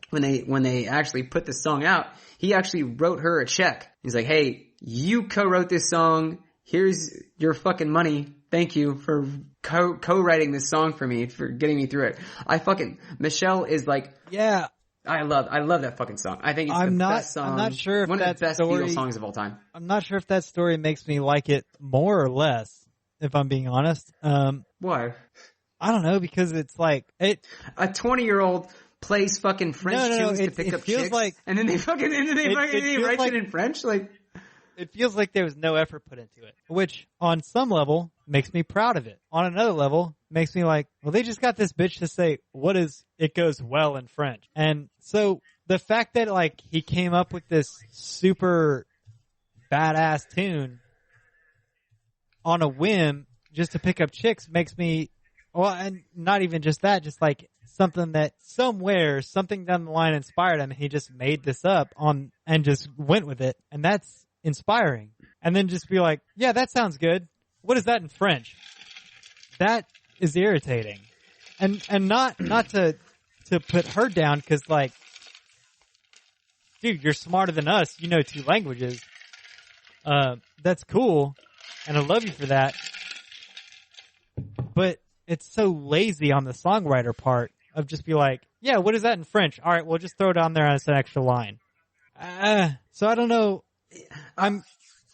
when they actually put the song out, he actually wrote her a check. He's like, hey, you co-wrote this song. Here's your fucking money. Thank you for co-writing this song for me, for getting me through it. Michelle is like,
yeah.
I love that fucking song. I think it's best song.
I'm not sure if
one of the best
Beatles
songs of all time.
I'm not sure if that story makes me like it more or less, if I'm being honest.
Why?
I don't know, because it's like a
20-year-old plays fucking French tunes to pick up chicks,
like,
and then he writes it in French. Like,
it feels like there was no effort put into it, which on some level makes me proud of it. On another level, makes me like, well, they just got this bitch to say, it goes well in French. And so the fact that like he came up with this super badass tune on a whim just to pick up chicks makes me, well, and not even just that, just like something down the line inspired him. He just made this up and just went with it. And that's inspiring. And then just be like, yeah, that sounds good. What is that in French? That is irritating. And not to put her down, cause like, dude, you're smarter than us. You know 2 languages. That's cool. And I love you for that. But it's so lazy on the songwriter part of just be like, yeah, what is that in French? All right, we'll just throw it on there as an extra line. So I don't know.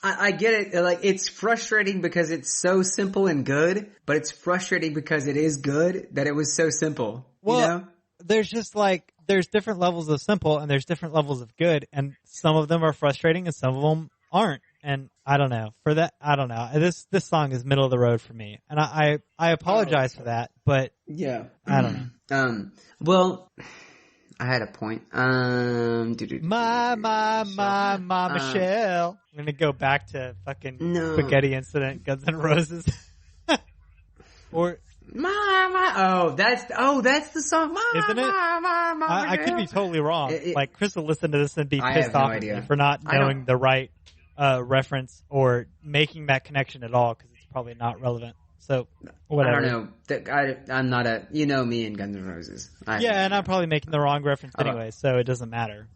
I get it. Like, it's frustrating because it's so simple and good, but it's frustrating because it is good that it was so simple.
Well,
you know?
There's just like, there's different levels of simple and there's different levels of good, and some of them are frustrating and some of them aren't. And I don't know. For that, I don't know. This song is middle of the road for me. And I apologize for that, but
yeah.
I don't know.
Well, I had a point.
My Michelle. I'm gonna go back to fucking Spaghetti Incident, Guns N' Roses. Or
that's the song.
Isn't it? I could be totally wrong. Like Chris will listen to this and be pissed off at me for not knowing the right reference or making that connection at all, because it's probably not relevant. So whatever.
I don't know. I'm not you know me and Guns N' Roses.
And I'm probably making the wrong reference anyway, so it doesn't matter.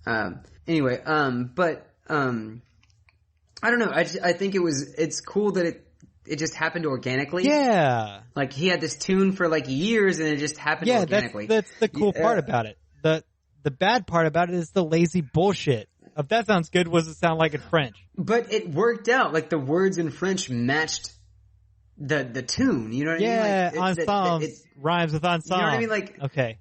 Anyway, but I don't know. I think it's cool that it just happened organically.
Yeah.
Like, he had this tune for like years and it just happened organically.
That's the cool part about it. The bad part about it is the lazy bullshit. If that sounds good, what does it sound like in French?
But it worked out. Like, the words in French matched the tune. You know what I mean?
Yeah, like, ensemble rhymes with ensemble.
You know what I mean? Like,
okay.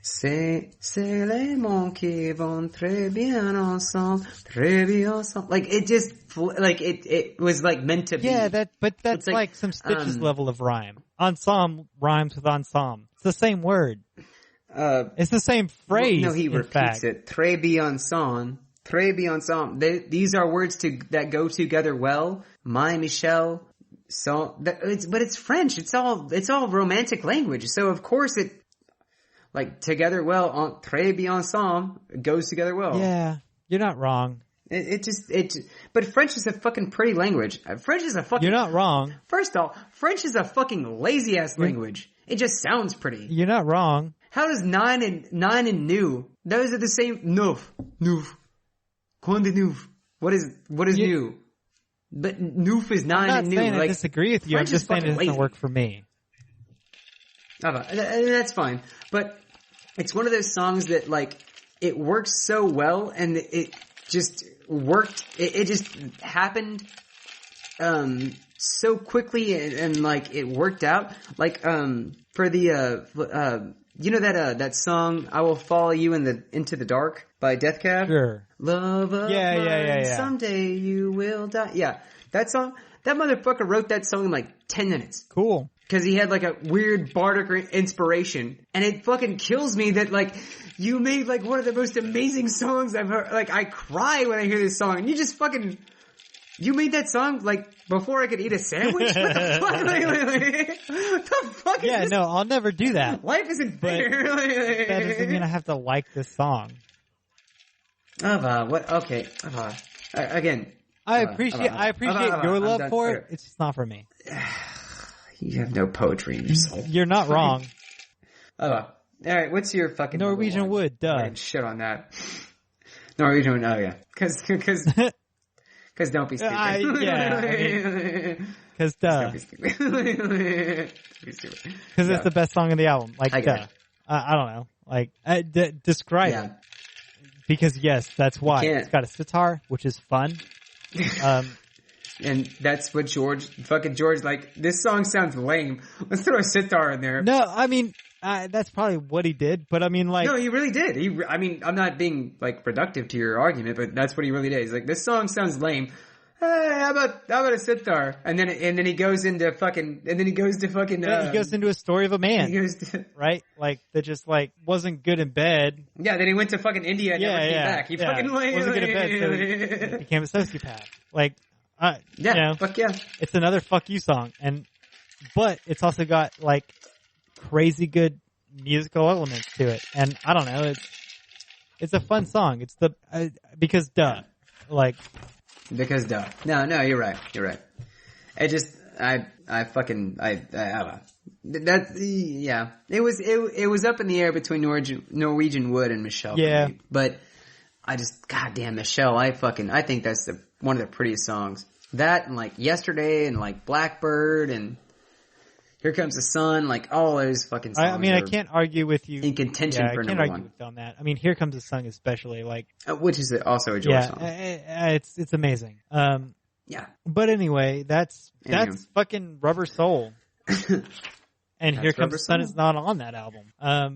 C'est les mots qui vont très bien ensemble, très bien ensemble. Like, it just, like, it was like meant to be.
Yeah, that's like some Stitches level of rhyme. Ensemble rhymes with ensemble. It's the same word. It's the same phrase.
No, he repeats it. Très bien ensemble. Très bien ensemble. These are words that go together well. My Michelle. But it's French. It's all romantic language. So of course like, together well, très bien ensemble, goes together well.
Yeah, you're not wrong.
But French is a fucking pretty language. French is a fucking...
You're not wrong.
First off, French is a fucking lazy-ass language. It just sounds pretty.
You're not wrong.
How does nine and new? Those are the same. Noof. Conde noof. What is new? But noof is nine and new.
I'm not saying I disagree with you.
French
I'm just saying it doesn't work for me.
That's fine. But it's one of those songs that like, it works so well and it just worked. It just happened, so quickly and like it worked out. Like, for the, you know that song, I Will Follow You Into the Dark by Death Cab?
Sure.
Love of mine, someday you will die. Yeah. That song, that motherfucker wrote that song in like 10 minutes.
Cool. Cause
he had like a weird bardic inspiration. And it fucking kills me that like, you made like one of the most amazing songs I've heard. Like I cry when I hear this song and you just fucking, you made that song like before I could eat a sandwich? What the fuck? What the fuck is this?
No, I'll never do that.
Life isn't fair.
That doesn't mean I have to like this song.
What? Okay. Again.
I appreciate your love for it. It's just not for me.
You have no poetry in your soul.
You're not wrong.
Alright, what's your fucking
Norwegian Wood, duh.
Shit on that. Norwegian Wood, oh yeah. Cause don't be stupid.
Cause duh.
Don't be stupid.
Cause it's the best song in the album. Like, duh. I don't know. Like, describe it. Because yes, that's why. It's got a sitar, which is fun.
And that's what George, like, this song sounds lame. Let's throw a sitar in there.
No, I mean, that's probably what he did, but I mean, like.
No, he really did. I mean, I'm not being, like, productive to your argument, but that's what he really did. He's like, this song sounds lame. Hey, how about a sitar? And then he goes into he goes into
a story of a man. Right? Like, that just, like, wasn't good in bed.
Yeah, then he went to fucking India and never came back. He fucking
wasn't good in bed, so he became a sociopath. Like,
you know, fuck yeah.
It's another fuck you song, but it's also got like crazy good musical elements to it, and I don't know, it's a fun song. It's because duh, like
because duh. No, you're right. It just I don't know. Yeah. It was up in the air between Norwegian Wood and Michelle.
Yeah,
but I just goddamn Michelle. I think that's one of the prettiest songs. That and like Yesterday and like Blackbird and Here Comes the Sun, like all those fucking songs.
I mean, I can't argue with you
in contention for number one. I can't argue with
you on that. I mean, Here Comes the Sun especially, like
which is also a George song.
It's amazing.
Yeah.
But anyway, that's fucking Rubber Soul. And Here Comes the Sun is not on that album.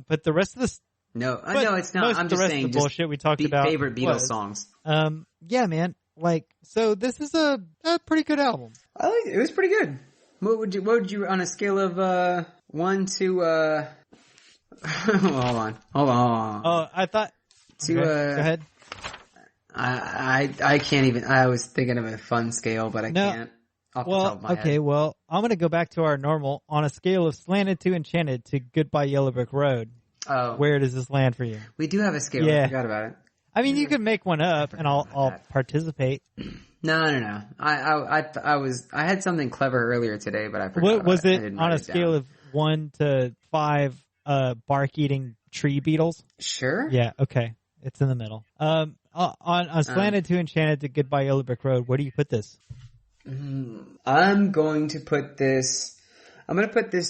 But the rest of the
no, it's not. I'm just saying,
the bullshit we talked about.
Favorite Beatles songs.
Yeah, man. Like, so this is a pretty good album.
I like it. It was pretty good. What would you on a scale of 1 to hold on.
Oh, I thought
to
go ahead.
I can't even. I was thinking of a fun scale, but I can't. Off the top of my head.
Well, I'm gonna go back to our normal on a scale of Slanted to Enchanted to Goodbye Yellow Brick Road.
Oh,
where does this land for you?
We do have a scale. Yeah. I forgot about it.
I mean, you can make one up, and I'll participate.
No. I had something clever earlier today, but I forgot.
What was it on a scale of 1 to 5? Bark-eating tree beetles.
Sure.
Yeah. Okay. It's in the middle. On Slanted to Enchanted to Goodbye Yellow Brick Road, where do you put this?
I'm going to put this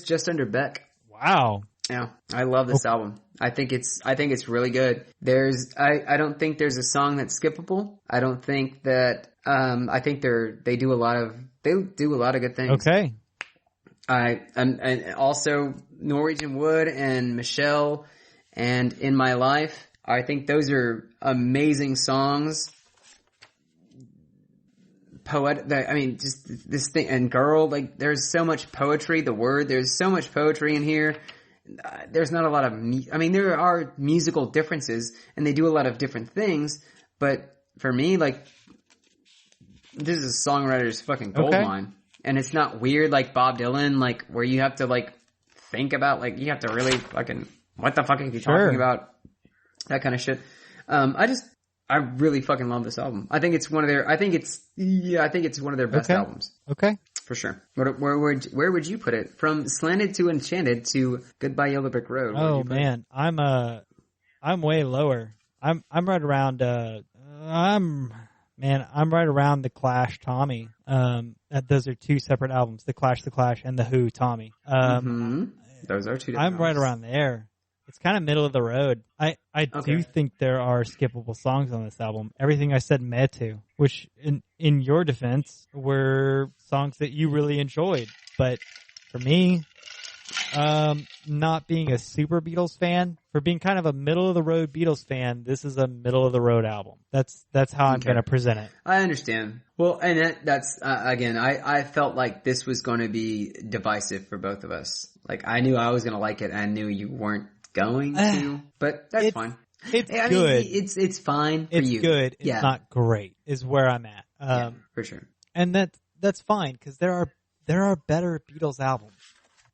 just under Beck.
Wow.
Yeah, I love this album. I think it's really good. I don't think there's a song that's skippable. I don't think that, I think they do a lot of good things.
Okay.
And also Norwegian Wood and Michelle and In My Life. I think those are amazing songs. Just this thing, and Girl, like there's so much poetry, there's so much poetry in here. There's not a lot of, there are musical differences and they do a lot of different things, but for me, like, this is a songwriter's fucking goldmine. And it's not weird like Bob Dylan, like, where you have to, like, think about, like, you have to really fucking, what the fuck are you talking about? That kind of shit. I really fucking love this album. I think it's one of their best albums.
Okay.
For sure. Where would you put it? From Slanted to Enchanted to Goodbye Yellow Brick Road.
Oh man, I'm way lower. I'm right around I'm right around the Clash Tommy. Those are two separate albums, the Clash and the Who Tommy.
Those are two different
I'm right
albums.
around there. It's kind of middle of the road. I do think there are skippable songs on this album. Everything I said meh to, which in your defense were songs that you really enjoyed. But for me, not being a super Beatles fan, for being kind of a middle of the road Beatles fan, this is a middle of the road album. That's how I'm going to present it.
I understand. Well, and that's again, I felt like this was going to be divisive for both of us. Like I knew I was going to like it. I knew you weren't going to, but that's fine.
It's
good.
Mean,
it's fine for you.
It's good. It's not great. Is where I'm at.
For sure.
And that's fine because there are better Beatles albums.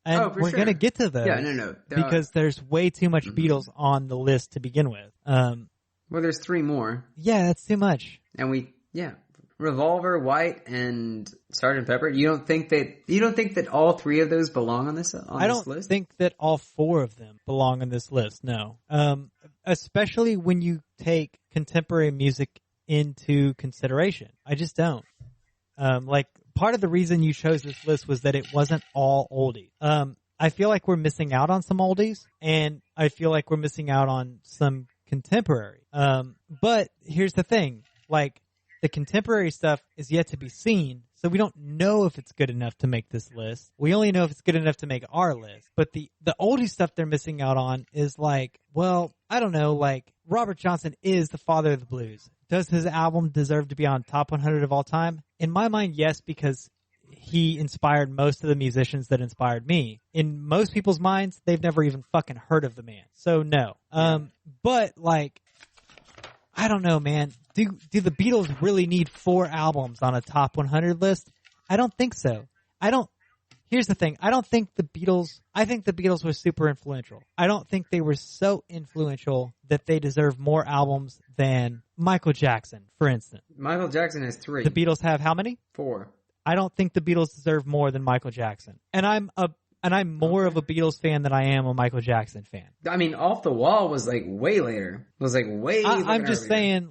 And we're going to get to those.
Yeah, no.
Because there's way too much Beatles on the list to begin with.
Well, there's 3 more.
Yeah, that's too much.
And Revolver, White, and Sgt. Pepper. You don't think that all 3 of those belong on this list?
I don't think that all 4 of them belong on this list. No. Especially when you take contemporary music into consideration. I just don't. Part of the reason you chose this list was that it wasn't all oldies. I feel like we're missing out on some oldies, and I feel like we're missing out on some contemporary. But here's the thing, the contemporary stuff is yet to be seen, so we don't know if it's good enough to make this list. We only know if it's good enough to make our list. But the oldie stuff they're missing out on is I don't know, Robert Johnson is the father of the blues. Does his album deserve to be on top 100 of all time? In my mind, yes, because he inspired most of the musicians that inspired me. In most people's minds, they've never even fucking heard of the man. So no. But I don't know, man. Do the Beatles really need 4 albums on a top 100 list? I don't think so. Here's the thing. I think the Beatles were super influential. I don't think they were so influential that they deserve more albums than Michael Jackson, for instance.
Michael Jackson has 3.
The Beatles have how many?
4.
I don't think the Beatles deserve more than Michael Jackson. And I'm more of a Beatles fan than I am a Michael Jackson fan.
I mean, Off the Wall was way later. It was way.
I'm just saying,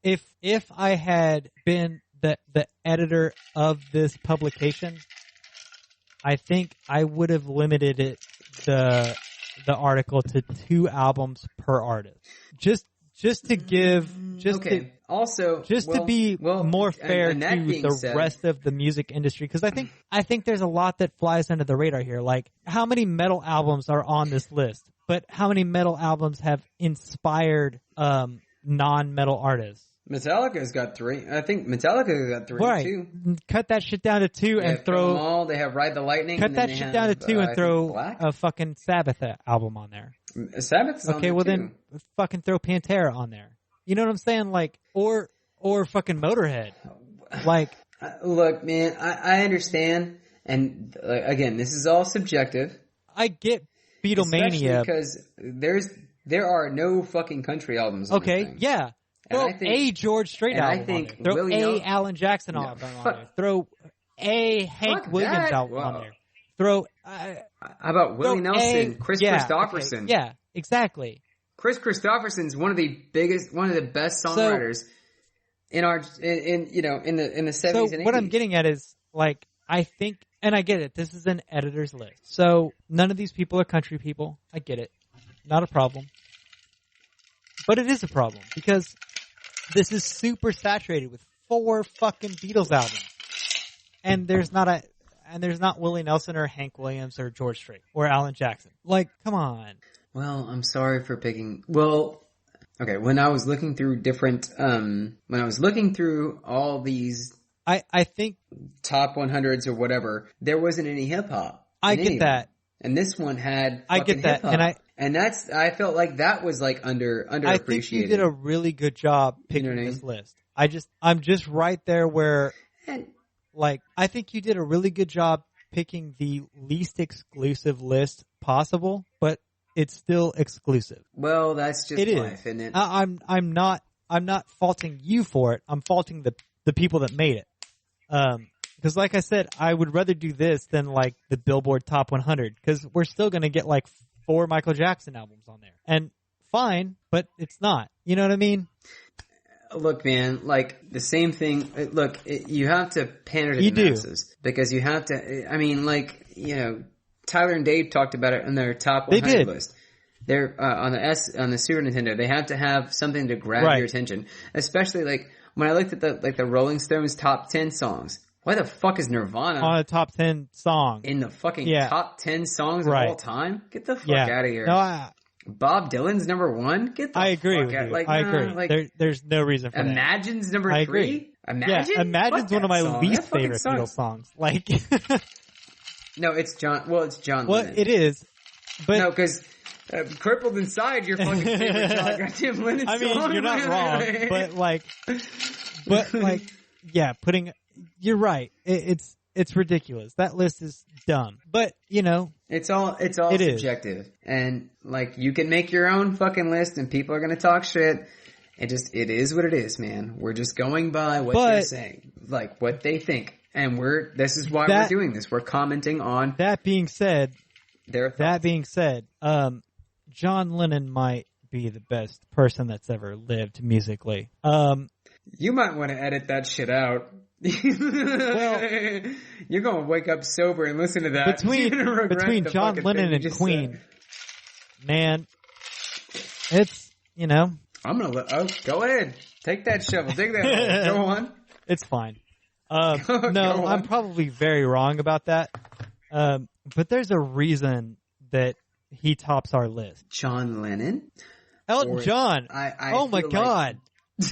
if I had been the editor of this publication, I think I would have limited the article to 2 albums per artist. Just to give to be more fair to the rest of the music industry, because I think there's a lot that flies under the radar here. How many metal albums are on this list, but how many metal albums have inspired non-metal artists?
Metallica's got 3. I think Metallica's got 3 too.
Cut that shit down to 2 and throw.
All. They have Ride the Lightning.
Cut that shit down to 2 and throw a fucking Sabbath album on there.
Sabbath's on there
then fucking throw Pantera on there. You know what I'm saying? Or fucking Motorhead.
Look, man, I understand, and again, this is all subjective.
I get Beatlemania
because there are no fucking country albums.
Okay, yeah. Throw a George Strait album on there. Throw a Alan Jackson album on there. Throw a Hank Williams album on there. Throw.
How about Willie Nelson, Chris Christopherson?
Okay, yeah, exactly.
Chris Christopherson's one of the best songwriters in the 70s and 80s.
What I'm getting at is I think, and I get it. This is an editor's list, so none of these people are country people. I get it, not a problem, but it is a problem because this is super saturated with 4 fucking Beatles albums, and there's not Willie Nelson or Hank Williams or George Strait or Alan Jackson. Come on.
Well, I'm sorry for picking. Well, okay. When I was looking through all these,
I think
top 100s or whatever, there wasn't any hip hop.
I get that,
and this one had.
I get that,
and I felt like that was underappreciated.
I think you did a really good job picking this list. I'm just right there where, I think you did a really good job picking the least exclusive list possible, but it's still exclusive.
Well, that's just life, isn't it?
I'm not faulting you for it. I'm faulting the people that made it. Because like I said, I would rather do this than like the Billboard Top 100 because we're still going to get like 4 Michael Jackson albums on there. And fine, but it's not. You know what I mean?
Look, man, like the same thing. Look, you have to pander to the masses because you have to. I mean, like Tyler and Dave talked about it in their top 100 list. They're on the Super Nintendo. They have to have something to grab your attention, especially like when I looked at the Rolling Stones top 10 songs. Why the fuck is Nirvana
on a top 10 song
in the fucking top 10 songs of all time? Get the fuck out of here.
No,
Bob Dylan's number 1? Get the
I agree
fuck
with
out.
you.
Like,
I agree.
Like,
there's no reason for
Imagine's number 3?
I agree.
Imagine?
Yeah, Imagine's one of my least favorite Beatles songs. Like,
no, it's John Lennon.
Well, it is. But
no, because Crippled Inside, your fucking favorite John Lennon song.
I mean, you're not wrong, but like, yeah, you're right. It's ridiculous. That list is dumb. But,
it's all subjective. And like you can make your own fucking list and people are going to talk shit. It is what it is, man. We're just going by what they're saying, like what they think. And this is why we're doing this. We're commenting on
that being said,
their thoughts.
That being said, John Lennon might be the best person that's ever lived musically.
You might want to edit that shit out. Well, you're going to wake up sober and listen to that.
Between John Lennon and Queen, man, it's,
I'm going to go ahead. Take that shovel. Dig that hole. Go on.
It's fine. No, I'm probably very wrong about that. But there's a reason that he tops our list.
John Lennon?
Elton John. Oh my God. All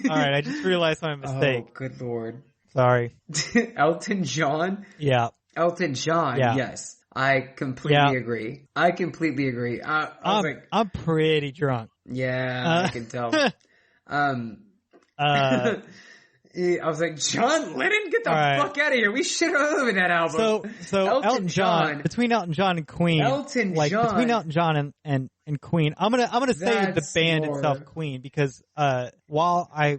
right, I just realized my mistake.
Oh, good Lord.
Sorry.
Elton John?
Yeah.
Elton John, yes. I completely agree.
I'm pretty drunk.
Yeah, I can tell. I was like, John Lennon? Get the fuck out of here. We shit all over that album.
So Elton John, between Elton John and Queen. Between Elton John and Queen, I'm gonna say the band itself, Queen, because while I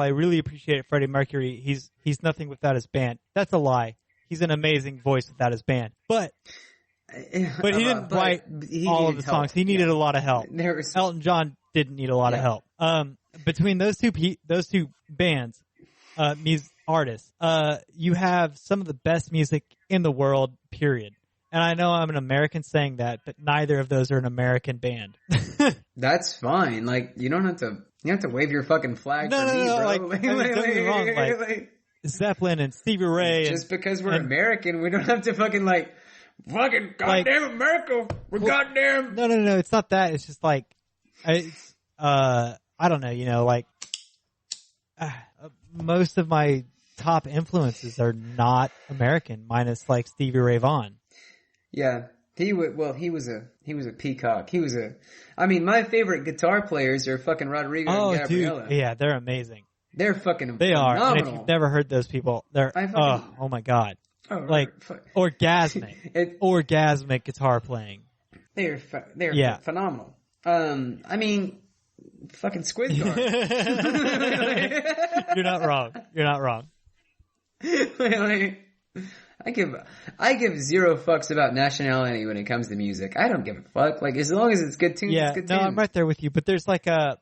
really appreciate Freddie Mercury, he's nothing without his band. That's a lie. He's an amazing voice without his band. But he didn't write all of the songs. He needed a lot of help. Elton John didn't need a lot of help. Between those two bands, artists, you have some of the best music in the world, period. And I know I'm an American saying that, but neither of those are an American band.
That's fine. Like, you have to wave your fucking flag for me, bro.
Like, don't get me wrong, like Zeppelin and Stevie Ray.
Just because we're American, we don't have to fucking goddamn America. We're goddamn.
No, it's not that. It's just like, I don't know, most of my top influences are not American, minus like Stevie Ray Vaughan.
Yeah, he was a peacock. My favorite guitar players are fucking Rodrigo and Gabriella.
Dude, yeah, they're amazing.
They're fucking
They
phenomenal.
are. And if you've never heard those people, they're oh my God. Orgasmic. Orgasmic guitar playing.
They're phenomenal. Fucking Squidguard.
You're not wrong.
I give zero fucks about nationality when it comes to music. I don't give a fuck. Like, as long as it's good tunes, it's good tunes.
No, I'm right there with you. But there's like a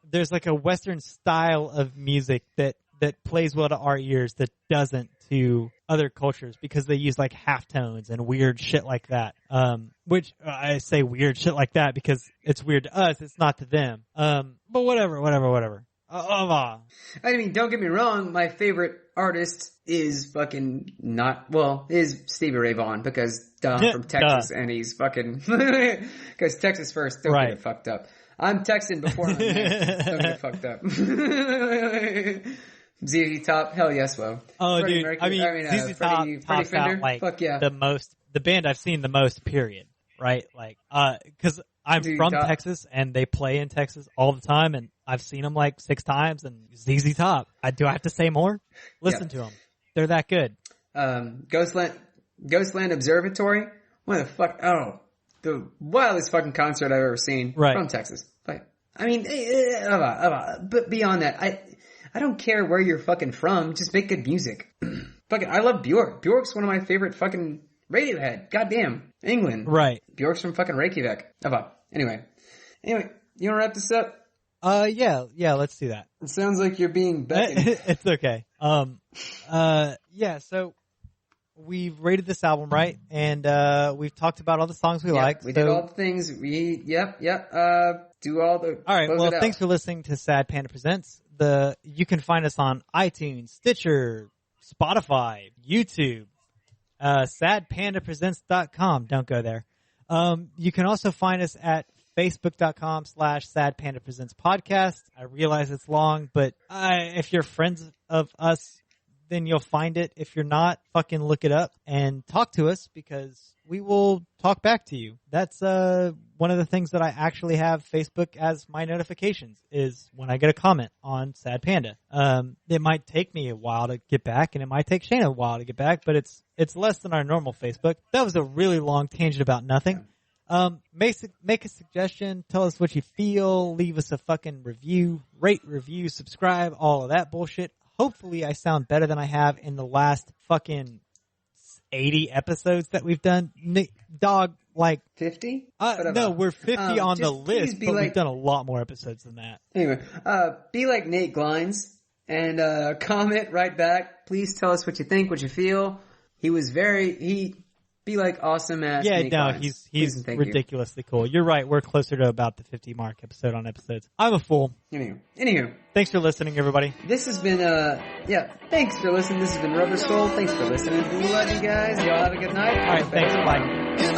Western style of music that plays well to our ears that doesn't to other cultures because they use like halftones and weird shit like that. Which I say weird shit like that because it's weird to us. It's not to them. But whatever.
Don't get me wrong. My favorite artist is is Stevie Ray Vaughan because I'm from Texas and he's fucking because Texas first. Don't get it fucked up. I'm Texan before I'm there. Don't get it fucked up. ZZ Top, hell yes, well.
Oh,
Freddie
dude,
Mercury,
ZZ Top
Freddie
tops
Fender,
out like
fuck yeah.
the band I've seen the most. Period. Right? Like, because I'm from Texas and they play in Texas all the time, and I've seen them like 6 times. And ZZ Top, do I have to say more? Listen to them; they're that good.
Ghostland Observatory, what the fuck? Oh, the wildest fucking concert I've ever seen from Texas. But beyond that, I don't care where you're fucking from. Just make good music. Fucking, I love Bjork. Bjork's one of my favorite fucking Radiohead. Goddamn. England.
Right.
Bjork's from fucking Reykjavik. Anyway, you want to wrap this up?
Yeah, let's do that.
It sounds like you're being beckoned.
It's okay. Yeah, so we've rated this album, right? And, we've talked about all the songs we like.
We did all the things. Do all the...
All right, well, thanks for listening to Sad Panda Presents. You can find us on iTunes, Stitcher, Spotify, YouTube, sadpandapresents.com. Don't go there. You can also find us at facebook.com/sadpandapresentspodcast. I realize it's long, but if you're friends of us, then you'll find it. If you're not, fucking look it up and talk to us because we will talk back to you. That's one of the things that I actually have Facebook as my notifications is when I get a comment on Sad Panda. It might take me a while to get back and it might take Shayna a while to get back, but it's less than our normal Facebook. That was a really long tangent about nothing. Make a suggestion, tell us what you feel, leave us a fucking review, rate, review, subscribe, all of that bullshit. Hopefully I sound better than I have in the last fucking 80 episodes that we've done. Dog, like
50?
No, we're 50 on the list, but we've done a lot more episodes than that.
Anyway, be like Nate Glines and comment right back. Please tell us what you think, what you feel. Be like awesome ass.
Yeah,
Nate
no,
Glines.
he's ridiculously cool. You're right. We're closer to about the 50 mark episode on episodes. I'm a fool.
Anywho.
Thanks for listening, everybody.
This has been, thanks for listening. This has been Rubber Soul. Thanks for listening. We love you guys. Y'all have a good night.
All right, thanks. Bye.